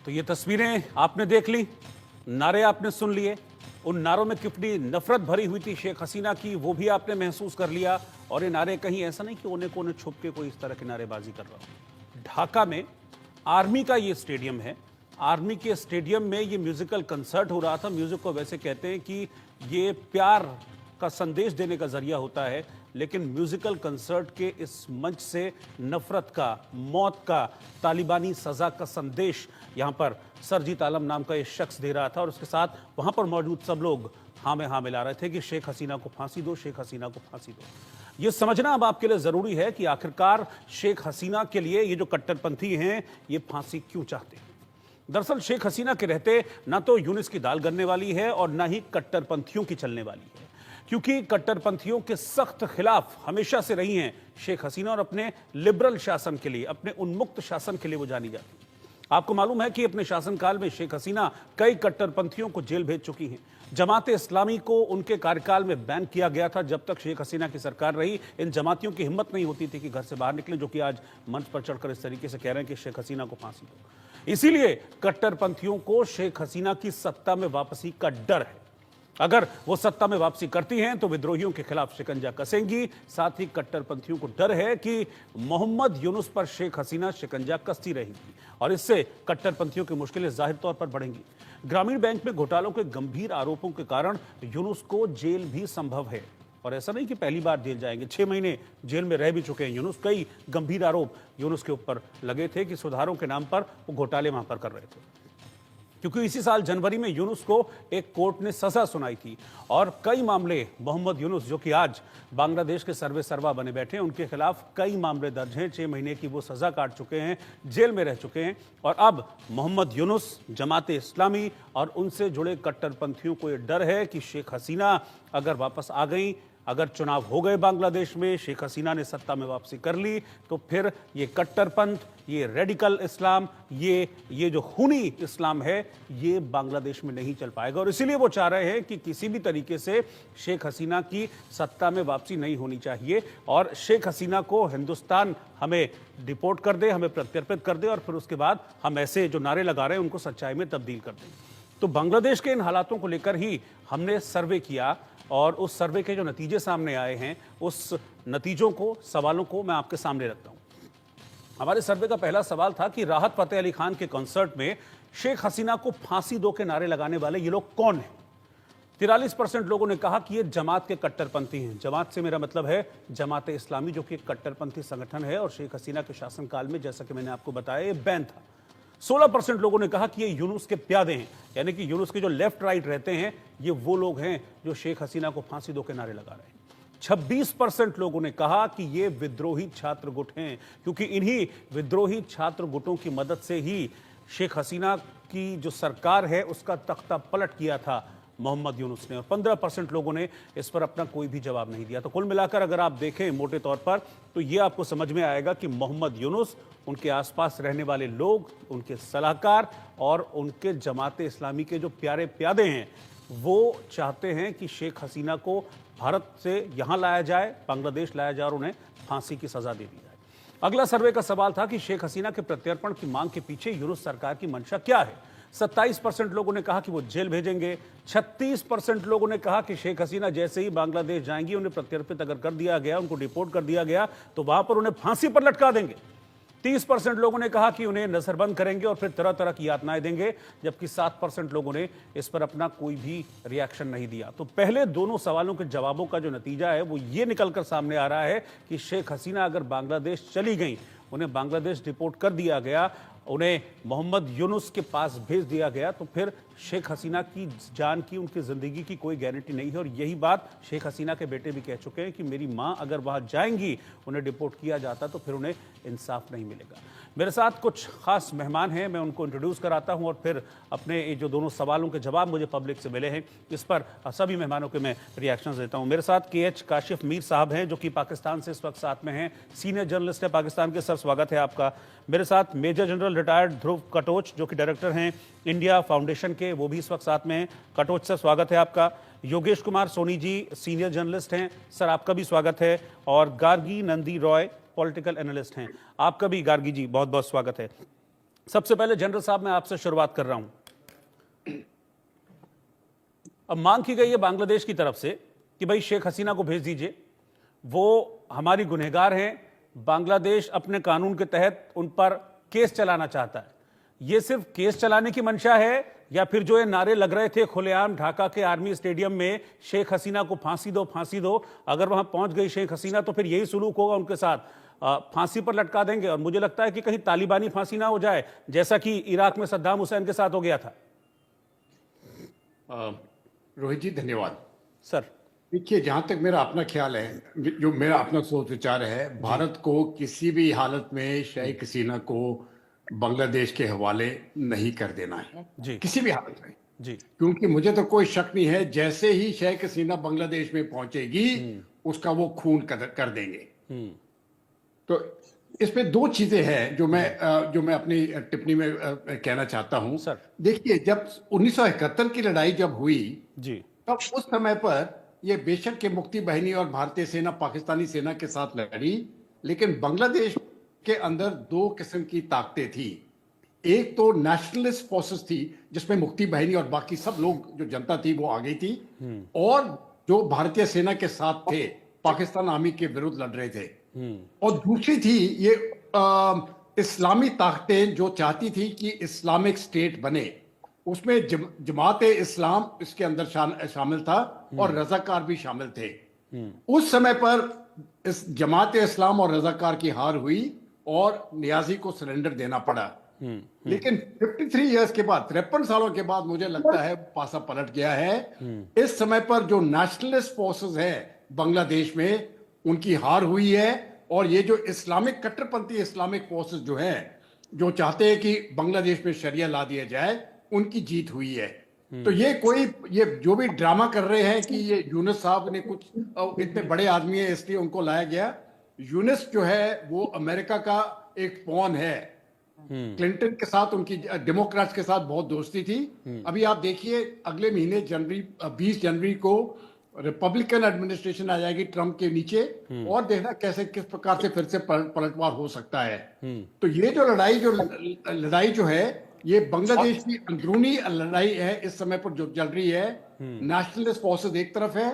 तो ये तस्वीरें आपने देख ली, नारे आपने सुन लिए, उन नारों में कितनी नफरत भरी हुई थी शेख हसीना की वो भी आपने महसूस कर लिया। और ये नारे कहीं ऐसा नहीं कि कोने कोने छुप के कोई इस तरह की नारेबाजी कर रहा हो। ढाका में आर्मी का ये स्टेडियम है, आर्मी के स्टेडियम में ये म्यूजिकल कंसर्ट हो रहा था। म्यूजिक को वैसे कहते हैं कि ये प्यार का संदेश देने का जरिया होता है, लेकिन म्यूजिकल कंसर्ट के इस मंच से नफरत का, मौत का, तालिबानी सजा का संदेश यहां पर सरजीत आलम नाम का ये शख्स दे रहा था। और उसके साथ वहां पर मौजूद सब लोग हाँ में हाँ मिला रहे थे कि शेख हसीना को फांसी दो, शेख हसीना को फांसी दो। ये समझना अब आपके लिए जरूरी है कि आखिरकार शेख हसीना के लिए ये जो कट्टरपंथी हैं ये फांसी क्यों चाहते हैं। दरअसल शेख हसीना के रहते ना तो यूनिस की दाल गलने वाली है और ना ही कट्टरपंथियों की चलने वाली है, क्योंकि कट्टरपंथियों के सख्त खिलाफ हमेशा से रही हैं शेख हसीना और अपने लिबरल शासन के लिए, अपने उन्मुक्त शासन के लिए वो जानी जाती है। आपको मालूम है कि अपने शासनकाल में शेख हसीना कई कट्टरपंथियों को जेल भेज चुकी हैं। जमात इस्लामी को उनके कार्यकाल में बैन किया गया था। जब तक शेख हसीना की सरकार रही, इन जमातियों की हिम्मत नहीं होती थी कि घर से बाहर निकले, जो कि आज मंच पर चढ़कर इस तरीके से कह रहे हैं कि शेख हसीना को फांसी दो। इसीलिए कट्टरपंथियों को शेख हसीना की सत्ता में वापसी का डर है। अगर वो सत्ता में वापसी करती हैं तो विद्रोहियों के खिलाफ शिकंजा कसेंगी। साथ ही कट्टरपंथियों को डर है कि मोहम्मद यूनुस पर शेख हसीना शिकंजा कसती रहेगी और इससे कट्टरपंथियों की मुश्किलें जाहिर तौर पर बढ़ेंगी। ग्रामीण बैंक में घोटालों के गंभीर आरोपों के कारण यूनुस को जेल भी संभव है। और ऐसा नहीं कि पहली बार जेल जाएंगे, 6 महीने जेल में रह भी चुके हैं यूनुस। कई गंभीर आरोप यूनुस के ऊपर लगे थे कि सुधारों के नाम पर वो घोटाले वहां पर कर रहे थे, क्योंकि इसी साल जनवरी में यूनुस को एक कोर्ट ने सजा सुनाई थी और कई मामले मोहम्मद यूनुस, जो कि आज बांग्लादेश के सर्वे सर्वा बने बैठे हैं, उनके खिलाफ कई मामले दर्ज हैं। 6 महीने की वो सजा काट चुके हैं, जेल में रह चुके हैं। और अब मोहम्मद यूनुस, जमात इस्लामी और उनसे जुड़े कट्टरपंथियों को यह डर है कि शेख हसीना अगर वापस आ गई, अगर चुनाव हो गए बांग्लादेश में, शेख हसीना ने सत्ता में वापसी कर ली, तो फिर ये कट्टरपंथ, ये रेडिकल इस्लाम, ये जो खूनी इस्लाम है, ये बांग्लादेश में नहीं चल पाएगा। और इसीलिए वो चाह रहे हैं कि किसी भी तरीके से शेख हसीना की सत्ता में वापसी नहीं होनी चाहिए और शेख हसीना को हिंदुस्तान हमें डिपोर्ट कर दे, हमें प्रत्यर्पित कर दे और फिर उसके बाद हम ऐसे जो नारे लगा रहे हैं उनको सच्चाई में तब्दील कर दें। तो बांग्लादेश के इन हालातों को लेकर ही हमने सर्वे किया और उस सर्वे के जो नतीजे सामने आए हैं, उस नतीजों को, सवालों को मैं आपके सामने रखता हूं। हमारे सर्वे का पहला सवाल था कि राहत फतेह अली खान के कॉन्सर्ट में शेख हसीना को फांसी दो के नारे लगाने वाले ये लोग कौन हैं। 43% लोगों ने कहा कि ये जमात के कट्टरपंथी हैं। जमात से मेरा मतलब है जमात इस्लामी, जो कि एक कट्टरपंथी संगठन है और शेख हसीना के शासनकाल में, जैसा कि मैंने आपको बताया, ये बैन था। 16% लोगों ने कहा कि ये यूनुस के प्यादे हैं, यानी कि यूनुस के जो लेफ्ट राइट रहते हैं, ये वो लोग हैं जो शेख हसीना को फांसी दो के नारे लगा रहे हैं। 26% लोगों ने कहा कि ये विद्रोही छात्र गुट हैं, क्योंकि इन्हीं विद्रोही छात्र गुटों की मदद से ही शेख हसीना की जो सरकार है उसका तख्ता पलट किया था मोहम्मद यूनुस ने। और 15% लोगों ने इस पर अपना कोई भी जवाब नहीं दिया। तो कुल मिलाकर अगर आप देखें मोटे तौर पर, तो ये आपको समझ में आएगा कि मोहम्मद यूनुस, उनके आसपास रहने वाले लोग, उनके सलाहकार और उनके जमात इस्लामी के जो प्यारे प्यादे हैं, वो चाहते हैं कि शेख हसीना को भारत से यहाँ लाया जाए, बांग्लादेश लाया जाए और उन्हें फांसी की सजा दे दी जाए। अगला सर्वे का सवाल था कि शेख हसीना के प्रत्यर्पण की मांग के पीछे यूनुस सरकार की मंशा क्या है। 27% लोगों ने कहा कि वो जेल भेजेंगे। 36% लोगों ने कहा कि शेख हसीना जैसे ही बांग्लादेश जाएंगी, उन्हें प्रत्यर्पित अगर कर दिया गया, उनको डिपोर्ट कर दिया गया, तो वहां पर उन्हें फांसी पर लटका देंगे। 30% लोगों ने कहा कि उन्हें नजरबंद करेंगे और फिर तरह तरह की यातनाएं देंगे, जबकि 7% लोगों ने इस पर अपना कोई भी रिएक्शन नहीं दिया। तो पहले दोनों सवालों के जवाबों का जो नतीजा है वो ये निकलकर सामने आ रहा है कि शेख हसीना अगर बांग्लादेश चली गई, उन्हें बांग्लादेश डिपोर्ट कर दिया गया, उन्हें मोहम्मद यूनुस के पास भेज दिया गया, तो फिर शेख हसीना की जान की, उनकी ज़िंदगी की कोई गारंटी नहीं है। और यही बात शेख हसीना के बेटे भी कह चुके हैं कि मेरी मां अगर वहां जाएंगी, उन्हें डिपोर्ट किया जाता, तो फिर उन्हें इंसाफ नहीं मिलेगा। मेरे साथ कुछ खास मेहमान हैं, मैं उनको इंट्रोड्यूस कराता हूं और फिर अपने ये जो दोनों सवालों के जवाब मुझे पब्लिक से मिले हैं, इस पर सभी मेहमानों के मैं रिएक्शंस देता हूं। मेरे साथ KH काशिफ मीर साहब हैं, जो कि पाकिस्तान से इस वक्त साथ में हैं, सीनियर जर्नलिस्ट है पाकिस्तान के। सर, स्वागत है आपका। मेरे साथ मेजर जनरल रिटायर्ड ध्रुव कटोच, जो कि डायरेक्टर हैं इंडिया फाउंडेशन के, वो भी इस वक्त साथ में हैं। कटोच सर, स्वागत है आपका। योगेश कुमार सोनी जी, सीनियर जर्नलिस्ट हैं, सर आपका भी स्वागत है। और गार्गी नंदी रॉय, पॉलिटिकल एनालिस्ट हैं, आपका भी गार्गी जी बहुत बहुत स्वागत है। सबसे पहले जनरल साहब मैं आपसे शुरुआत कर रहा हूं। अब मांग की गई है बांग्लादेश की तरफ से कि भाई शेख हसीना को भेज दीजिए, वो हमारी गुनहगार हैं, बांग्लादेश अपने कानून के तहत उन पर केस चलाना चाहता है। ये सिर्फ केस चलाने की मंशा है या फिर जो ये नारे लग रहे थे खुलेआम ढाका के आर्मी स्टेडियम में, शेख हसीना को फांसी दो फांसी दो, अगर वहां पहुंच गई शेख हसीना तो फिर यही सुलूक होगा उनके साथ, फांसी पर लटका देंगे। और मुझे लगता है कि कहीं तालिबानी फांसी ना हो जाए जैसा कि इराक में सद्दाम हुसैन के साथ हो गया था। रोहित जी धन्यवाद सर। देखिए, जहां तक मेरा अपना ख्याल है, जो मेरा अपना सोच विचार है, भारत को किसी भी हालत में शेख हसीना को बांग्लादेश के हवाले नहीं कर देना है जी। किसी भी हालत में जी। क्योंकि मुझे तो कोई शक नहीं है, जैसे ही शेख हसीना बांग्लादेश में पहुंचेगी उसका वो खून कर देंगे। तो इसमें दो चीजें हैं जो मैं अपनी टिप्पणी में कहना चाहता हूं। सर। देखिए, जब 1971 की लड़ाई जब हुई जी। तब उस समय पर ये बेशक के मुक्ति बाहिनी और भारतीय सेना पाकिस्तानी सेना के साथ लड़ी, लेकिन बांग्लादेश के अंदर दो किस्म की ताकतें थी। एक तो नेशनलिस्ट फोर्सेस थी जिसमें मुक्ति बाहिनी और बाकी सब लोग जो जनता थी वो आ गई थी, और जो भारतीय सेना के साथ थे पाकिस्तान आर्मी के विरुद्ध लड़ रहे थे। और दूसरी थी ये इस्लामी ताकतें जो चाहती थी कि इस्लामिक स्टेट बने। उसमें जमात इस्लाम इसके अंदर शामिल था और रजाकार भी शामिल थे। उस समय पर इस जमात इस्लाम और रजाकार की हार हुई और नियाजी को सरेंडर देना पड़ा। लेकिन 53 इयर्स के बाद, 53 सालों के बाद मुझे लगता है पासा पलट गया है। इस समय पर जो नेशनलिस्ट फोर्सेस है बांग्लादेश में उनकी हार हुई है, और ये जो इस्लामिक कट्टरपंथी इस्लामिक फोर्सेस जो हैं जो चाहते हैं कि बांग्लादेश में शरिया ला दिया जाए, उनकी जीत हुई है। तो ये जो भी ड्रामा कर रहे हैं कि ये यूनुस साहब ने कुछ इतने बड़े आदमी है इसलिए उनको लाया गया। यूनुस जो है वो अमेरिका का एक पॉन है। क्लिंटन के साथ उनकी डेमोक्रेट्स के साथ बहुत दोस्ती थी। अभी आप देखिए अगले महीने 20 जनवरी को रिपब्लिकन एडमिनिस्ट्रेशन आ जाएगी ट्रंप के नीचे, और देखना किस प्रकार से फिर से पलटवार हो सकता है। तो ये जो लड़ाई जो है ये बांग्लादेश की अंदरूनी लड़ाई है इस समय पर जो चल रही है। नेशनलिस्ट फोर्सेस एक तरफ है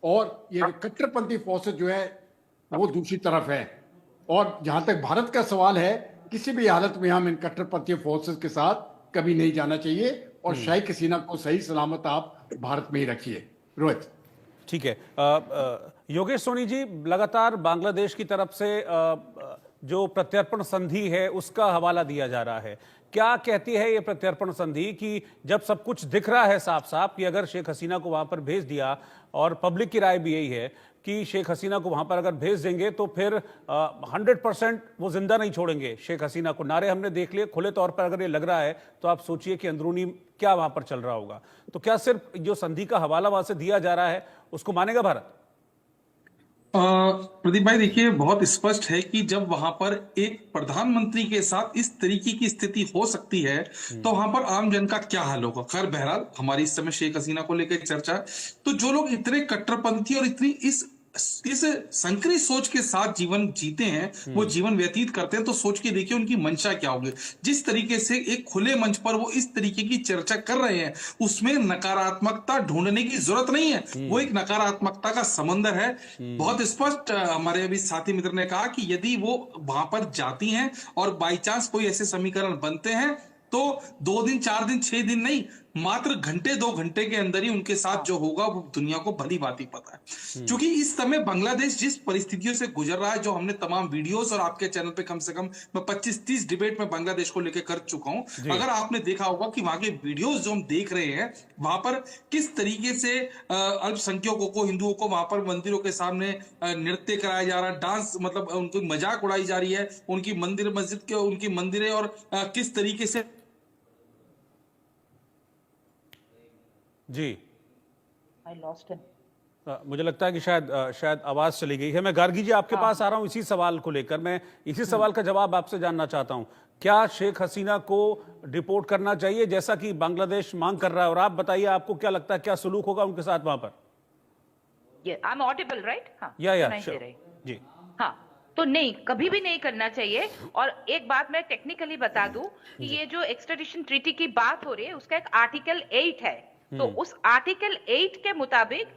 और ये कट्टरपंथी फोर्सेस जो है वो दूसरी तरफ है। और जहां तक भारत का सवाल है, किसी भी हालत में हम इन कट्टरपंथी फोर्सेस के साथ कभी नहीं जाना चाहिए, और शेख हसीना को सही सलामत आप भारत में ही रखिए। रोहित। ठीक है। योगेश सोनी जी, लगातार बांग्लादेश की तरफ से जो प्रत्यर्पण संधि है उसका हवाला दिया जा रहा है। क्या कहती है ये प्रत्यर्पण संधि कि जब सब कुछ दिख रहा है साफ साफ कि अगर शेख हसीना को वहां पर भेज दिया, और पब्लिक की राय भी यही है कि शेख हसीना को वहां पर अगर भेज देंगे तो फिर 100% वो जिंदा नहीं छोड़ेंगे शेख हसीना को। नारे हमने देख लिए, खुले तौर पर अगर ये लग रहा है तो आप सोचिए कि अंदरूनी क्या वहां पर चल रहा होगा। तो क्या सिर्फ जो संधि का हवाला वहां से दिया जा रहा है उसको मानेगा भारत? प्रदीप भाई, देखिए बहुत स्पष्ट है कि जब वहां पर एक प्रधानमंत्री के साथ इस तरीके की स्थिति हो सकती है तो वहां पर आम जन का क्या हाल होगा। खैर बहरहाल हमारी इस समय शेख हसीना को लेकर चर्चा है, तो जो लोग इतने कट्टरपंथी और इतनी इस संकरी सोच के साथ जीवन जीते हैं, वो जीवन व्यतीत करते हैं, तो सोच के देखिए उनकी मंशा क्या होगी। जिस तरीके से एक खुले मंच पर वो इस तरीके की चर्चा कर रहे हैं, उसमें नकारात्मकता ढूंढने की जरूरत नहीं है, वो एक नकारात्मकता का समंदर है। बहुत स्पष्ट हमारे अभी साथी मित्र ने कहा कि यदि वो वहां पर जाती हैं और बाई चांस कोई ऐसे समीकरण बनते हैं तो 2 दिन 4 दिन 6 दिन नहीं, मात्र घंटे 2 घंटे के अंदर ही उनके साथ जो होगा वो दुनिया को भली भांति पता है। क्योंकि इस समय बांग्लादेश जिस परिस्थितियों से गुजर रहा है, जो हमने तमाम वीडियोस और आपके चैनल पे कम से कम मैं 25-30 डिबेट में बांग्लादेश को लेकर कर चुका हूं। अगर आपने देखा होगा कि वहां के वीडियोस जो हम देख रहे हैं, वहां पर किस तरीके से अल्पसंख्यकों को, हिंदुओं को वहां पर मंदिरों के सामने नृत्य कराया जा रहा है, डांस, मतलब उनकी मजाक उड़ाई जा रही है, उनकी मंदिर मस्जिद के, उनकी मंदिरें, और किस तरीके से जी। I lost him. मुझे लगता है कि शायद आवाज चली गई है। मैं गार्गी जी आपके पास आ रहा हूं इसी सवाल को लेकर। मैं इसी सवाल का जवाब आपसे जानना चाहता हूं। क्या शेख हसीना को डिपोर्ट करना चाहिए जैसा कि बांग्लादेश मांग कर रहा है? और आप बताइए, आपको क्या लगता है क्या सलूक होगा उनके साथ वहां पर? I'm audible, right? हाँ, या सुनाई दे रही। जी। हाँ, तो नहीं, कभी भी नहीं करना चाहिए। और एक बात मैं टेक्निकली बता दूं कि ये जो एक्स्ट्रेडिशन ट्रीटी की बात हो रही है उसका एक आर्टिकल 8 है। तो उस आर्टिकल 8 के मुताबिक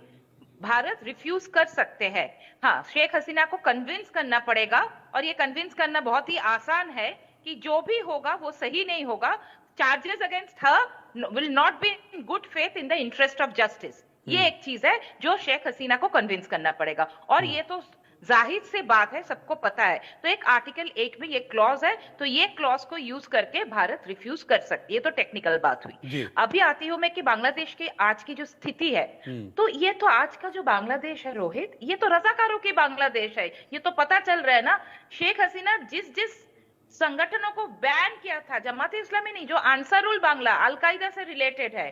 भारत रिफ्यूज कर सकते हैं। हाँ, शेख हसीना को कन्विंस करना पड़ेगा, और ये कन्विंस करना बहुत ही आसान है कि जो भी होगा वो सही नहीं होगा। Charges against her will not be in good faith in the interest of justice. ये एक चीज है जो शेख हसीना को कन्विंस करना पड़ेगा, और ये तो जाहिर सी बात है, सबको पता है। तो एक आर्टिकल 8 में ये क्लॉज है, तो ये क्लॉज को यूज करके भारत रिफ्यूज कर सकती है। तो टेक्निकल बात हुई। अभी आती हूं मैं कि बांग्लादेश की आज की जो स्थिति है, तो ये तो आज का जो बांग्लादेश है रोहित, ये तो रजाकारों की बांग्लादेश है। ये तो पता चल रहा है ना, शेख हसीना जिस जिस संगठनों को बैन किया था, जमात इस्लामी नहीं, जो अंसारुल बांग्ला अलकायदा से रिलेटेड है,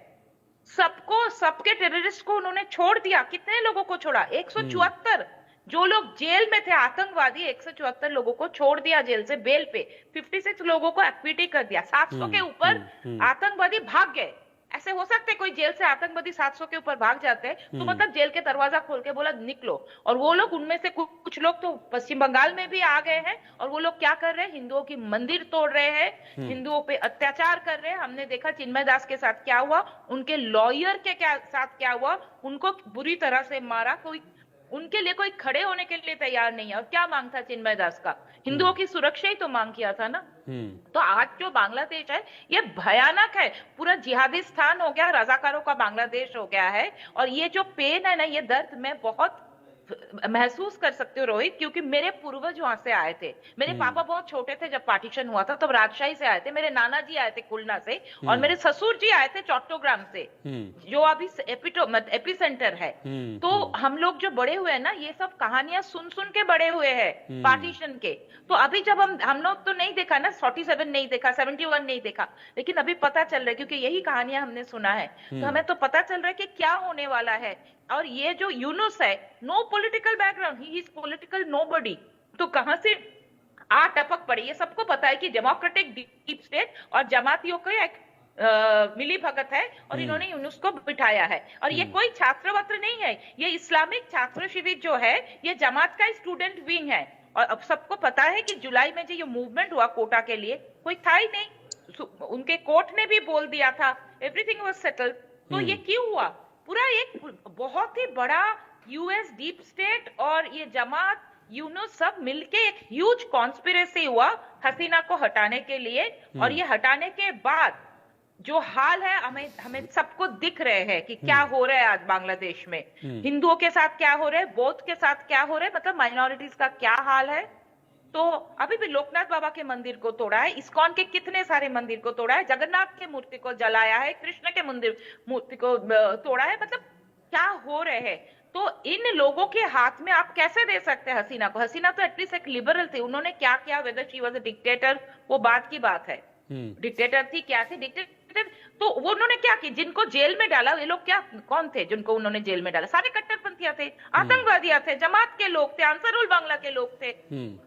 सबको, सबके टेररिस्ट को उन्होंने छोड़ दिया। कितने लोगों को छोड़ा? 174। जो लोग जेल में थे आतंकवादी, 174 लोगों को छोड़ दिया जेल से बेल पे। 56 लोगों को एक्विटी कर दिया। 700 के ऊपर आतंकवादी भाग गए। ऐसे हो सकते कोई जेल से आतंकवादी 700 के ऊपर भाग जाते हैं, तो मतलब जेल के दरवाजा खोल के बोला निकलो। और वो लोग, उनमें से कुछ लोग तो पश्चिम बंगाल में भी आ गए हैं, और वो लोग क्या कर रहे हैं? हिंदुओं की मंदिर तोड़ रहे हैं, हिंदुओं पे अत्याचार कर रहे हैं। हमने देखा चिन्मय दास के साथ क्या हुआ, उनके लॉयर के साथ क्या हुआ, उनको बुरी तरह से मारा। कोई उनके लिए कोई खड़े होने के लिए तैयार नहीं है। और क्या मांग था चिन्मय दास का? हिंदुओं की सुरक्षा ही तो मांग किया था ना। तो आज जो बांग्लादेश है ये भयानक है, पूरा जिहादी स्थान हो गया, रजाकारों का बांग्लादेश हो गया है। और ये जो पेन है ना, ये दर्द मैं बहुत महसूस कर सकते हो रोहित, क्योंकि मेरे पूर्वज वहां से आए थे। मेरे पापा बहुत छोटे थे जब पार्टीशन हुआ था, तब राजशाही से आए थे। मेरे नाना जी आए थे खुलना से, और मेरे ससुर जी आए थे चट्टोग्राम से, जो अभी एपी सेंटर है। तो हम लोग जो बड़े हुए हैं ना, ये सब कहानियां सुन सुन के बड़े हुए हैं पार्टीशन के। तो अभी जब हम लोग तो नहीं देखा ना, 47 नहीं देखा, 71 नहीं देखा, लेकिन अभी पता चल रहा है, क्योंकि यही कहानियां हमने सुना है, तो हमें तो पता चल रहा है कि क्या होने वाला है। और ये जो यूनुस है, no political background, he is political nobody, तो कहां से आ टपक पड़ी? ये सबको पता है कि डेमोक्रेटिक डीप स्टेट और जमातियों का एक मिली भगत है, और इन्होंने यूनुस को बिठाया है। और ये कोई छात्रवत्र नहीं है, ये इस्लामिक छात्र शिविर जो है, ये जमात का स्टूडेंट विंग है। और अब सबको पता है कि जुलाई में जो ये मूवमेंट हुआ कोटा के लिए, कोई था ही नहीं, उनके कोर्ट ने भी बोल दिया था, एवरीथिंग वाज सेटल्ड। तो ये क्यों हुआ? पूरा एक बहुत ही बड़ा यूएस डीप स्टेट और ये जमात, यूनुस, सब मिलके एक ह्यूज कॉन्स्पिरेसी हुआ हसीना को हटाने के लिए। और ये हटाने के बाद जो हाल है, हमें सबको दिख रहे हैं कि क्या हो रहा है आज बांग्लादेश में। हिंदुओं के साथ क्या हो रहा है, बौद्ध के साथ क्या हो रहा है, मतलब माइनॉरिटीज का क्या हाल है। तो अभी भी लोकनाथ बाबा के मंदिर को तोड़ा है, इस्कॉन के कितने सारे मंदिर को तोड़ा है, जगन्नाथ के मूर्ति को जलाया है, कृष्ण के मंदिर मूर्ति को तोड़ा है। मतलब क्या हो रहे हैं? तो इन लोगों के हाथ में आप कैसे दे सकते हैं हसीना को? हसीना तो एटलीस्ट एक लिबरल थी, उन्होंने क्या किया, whether she was a dictator, वो बात की बात है। डिक्टेटर थी, क्या थी डिक्टेटर? तो वो उन्होंने क्या किया? जिनको जेल में डाला, ये लोग क्या, कौन थे जिनको उन्होंने जेल में डाला? सारे कट्टरपंथियां थे, आतंकवादियां थे, जमात के लोग थे, अंसारुल बांग्ला के लोग थे।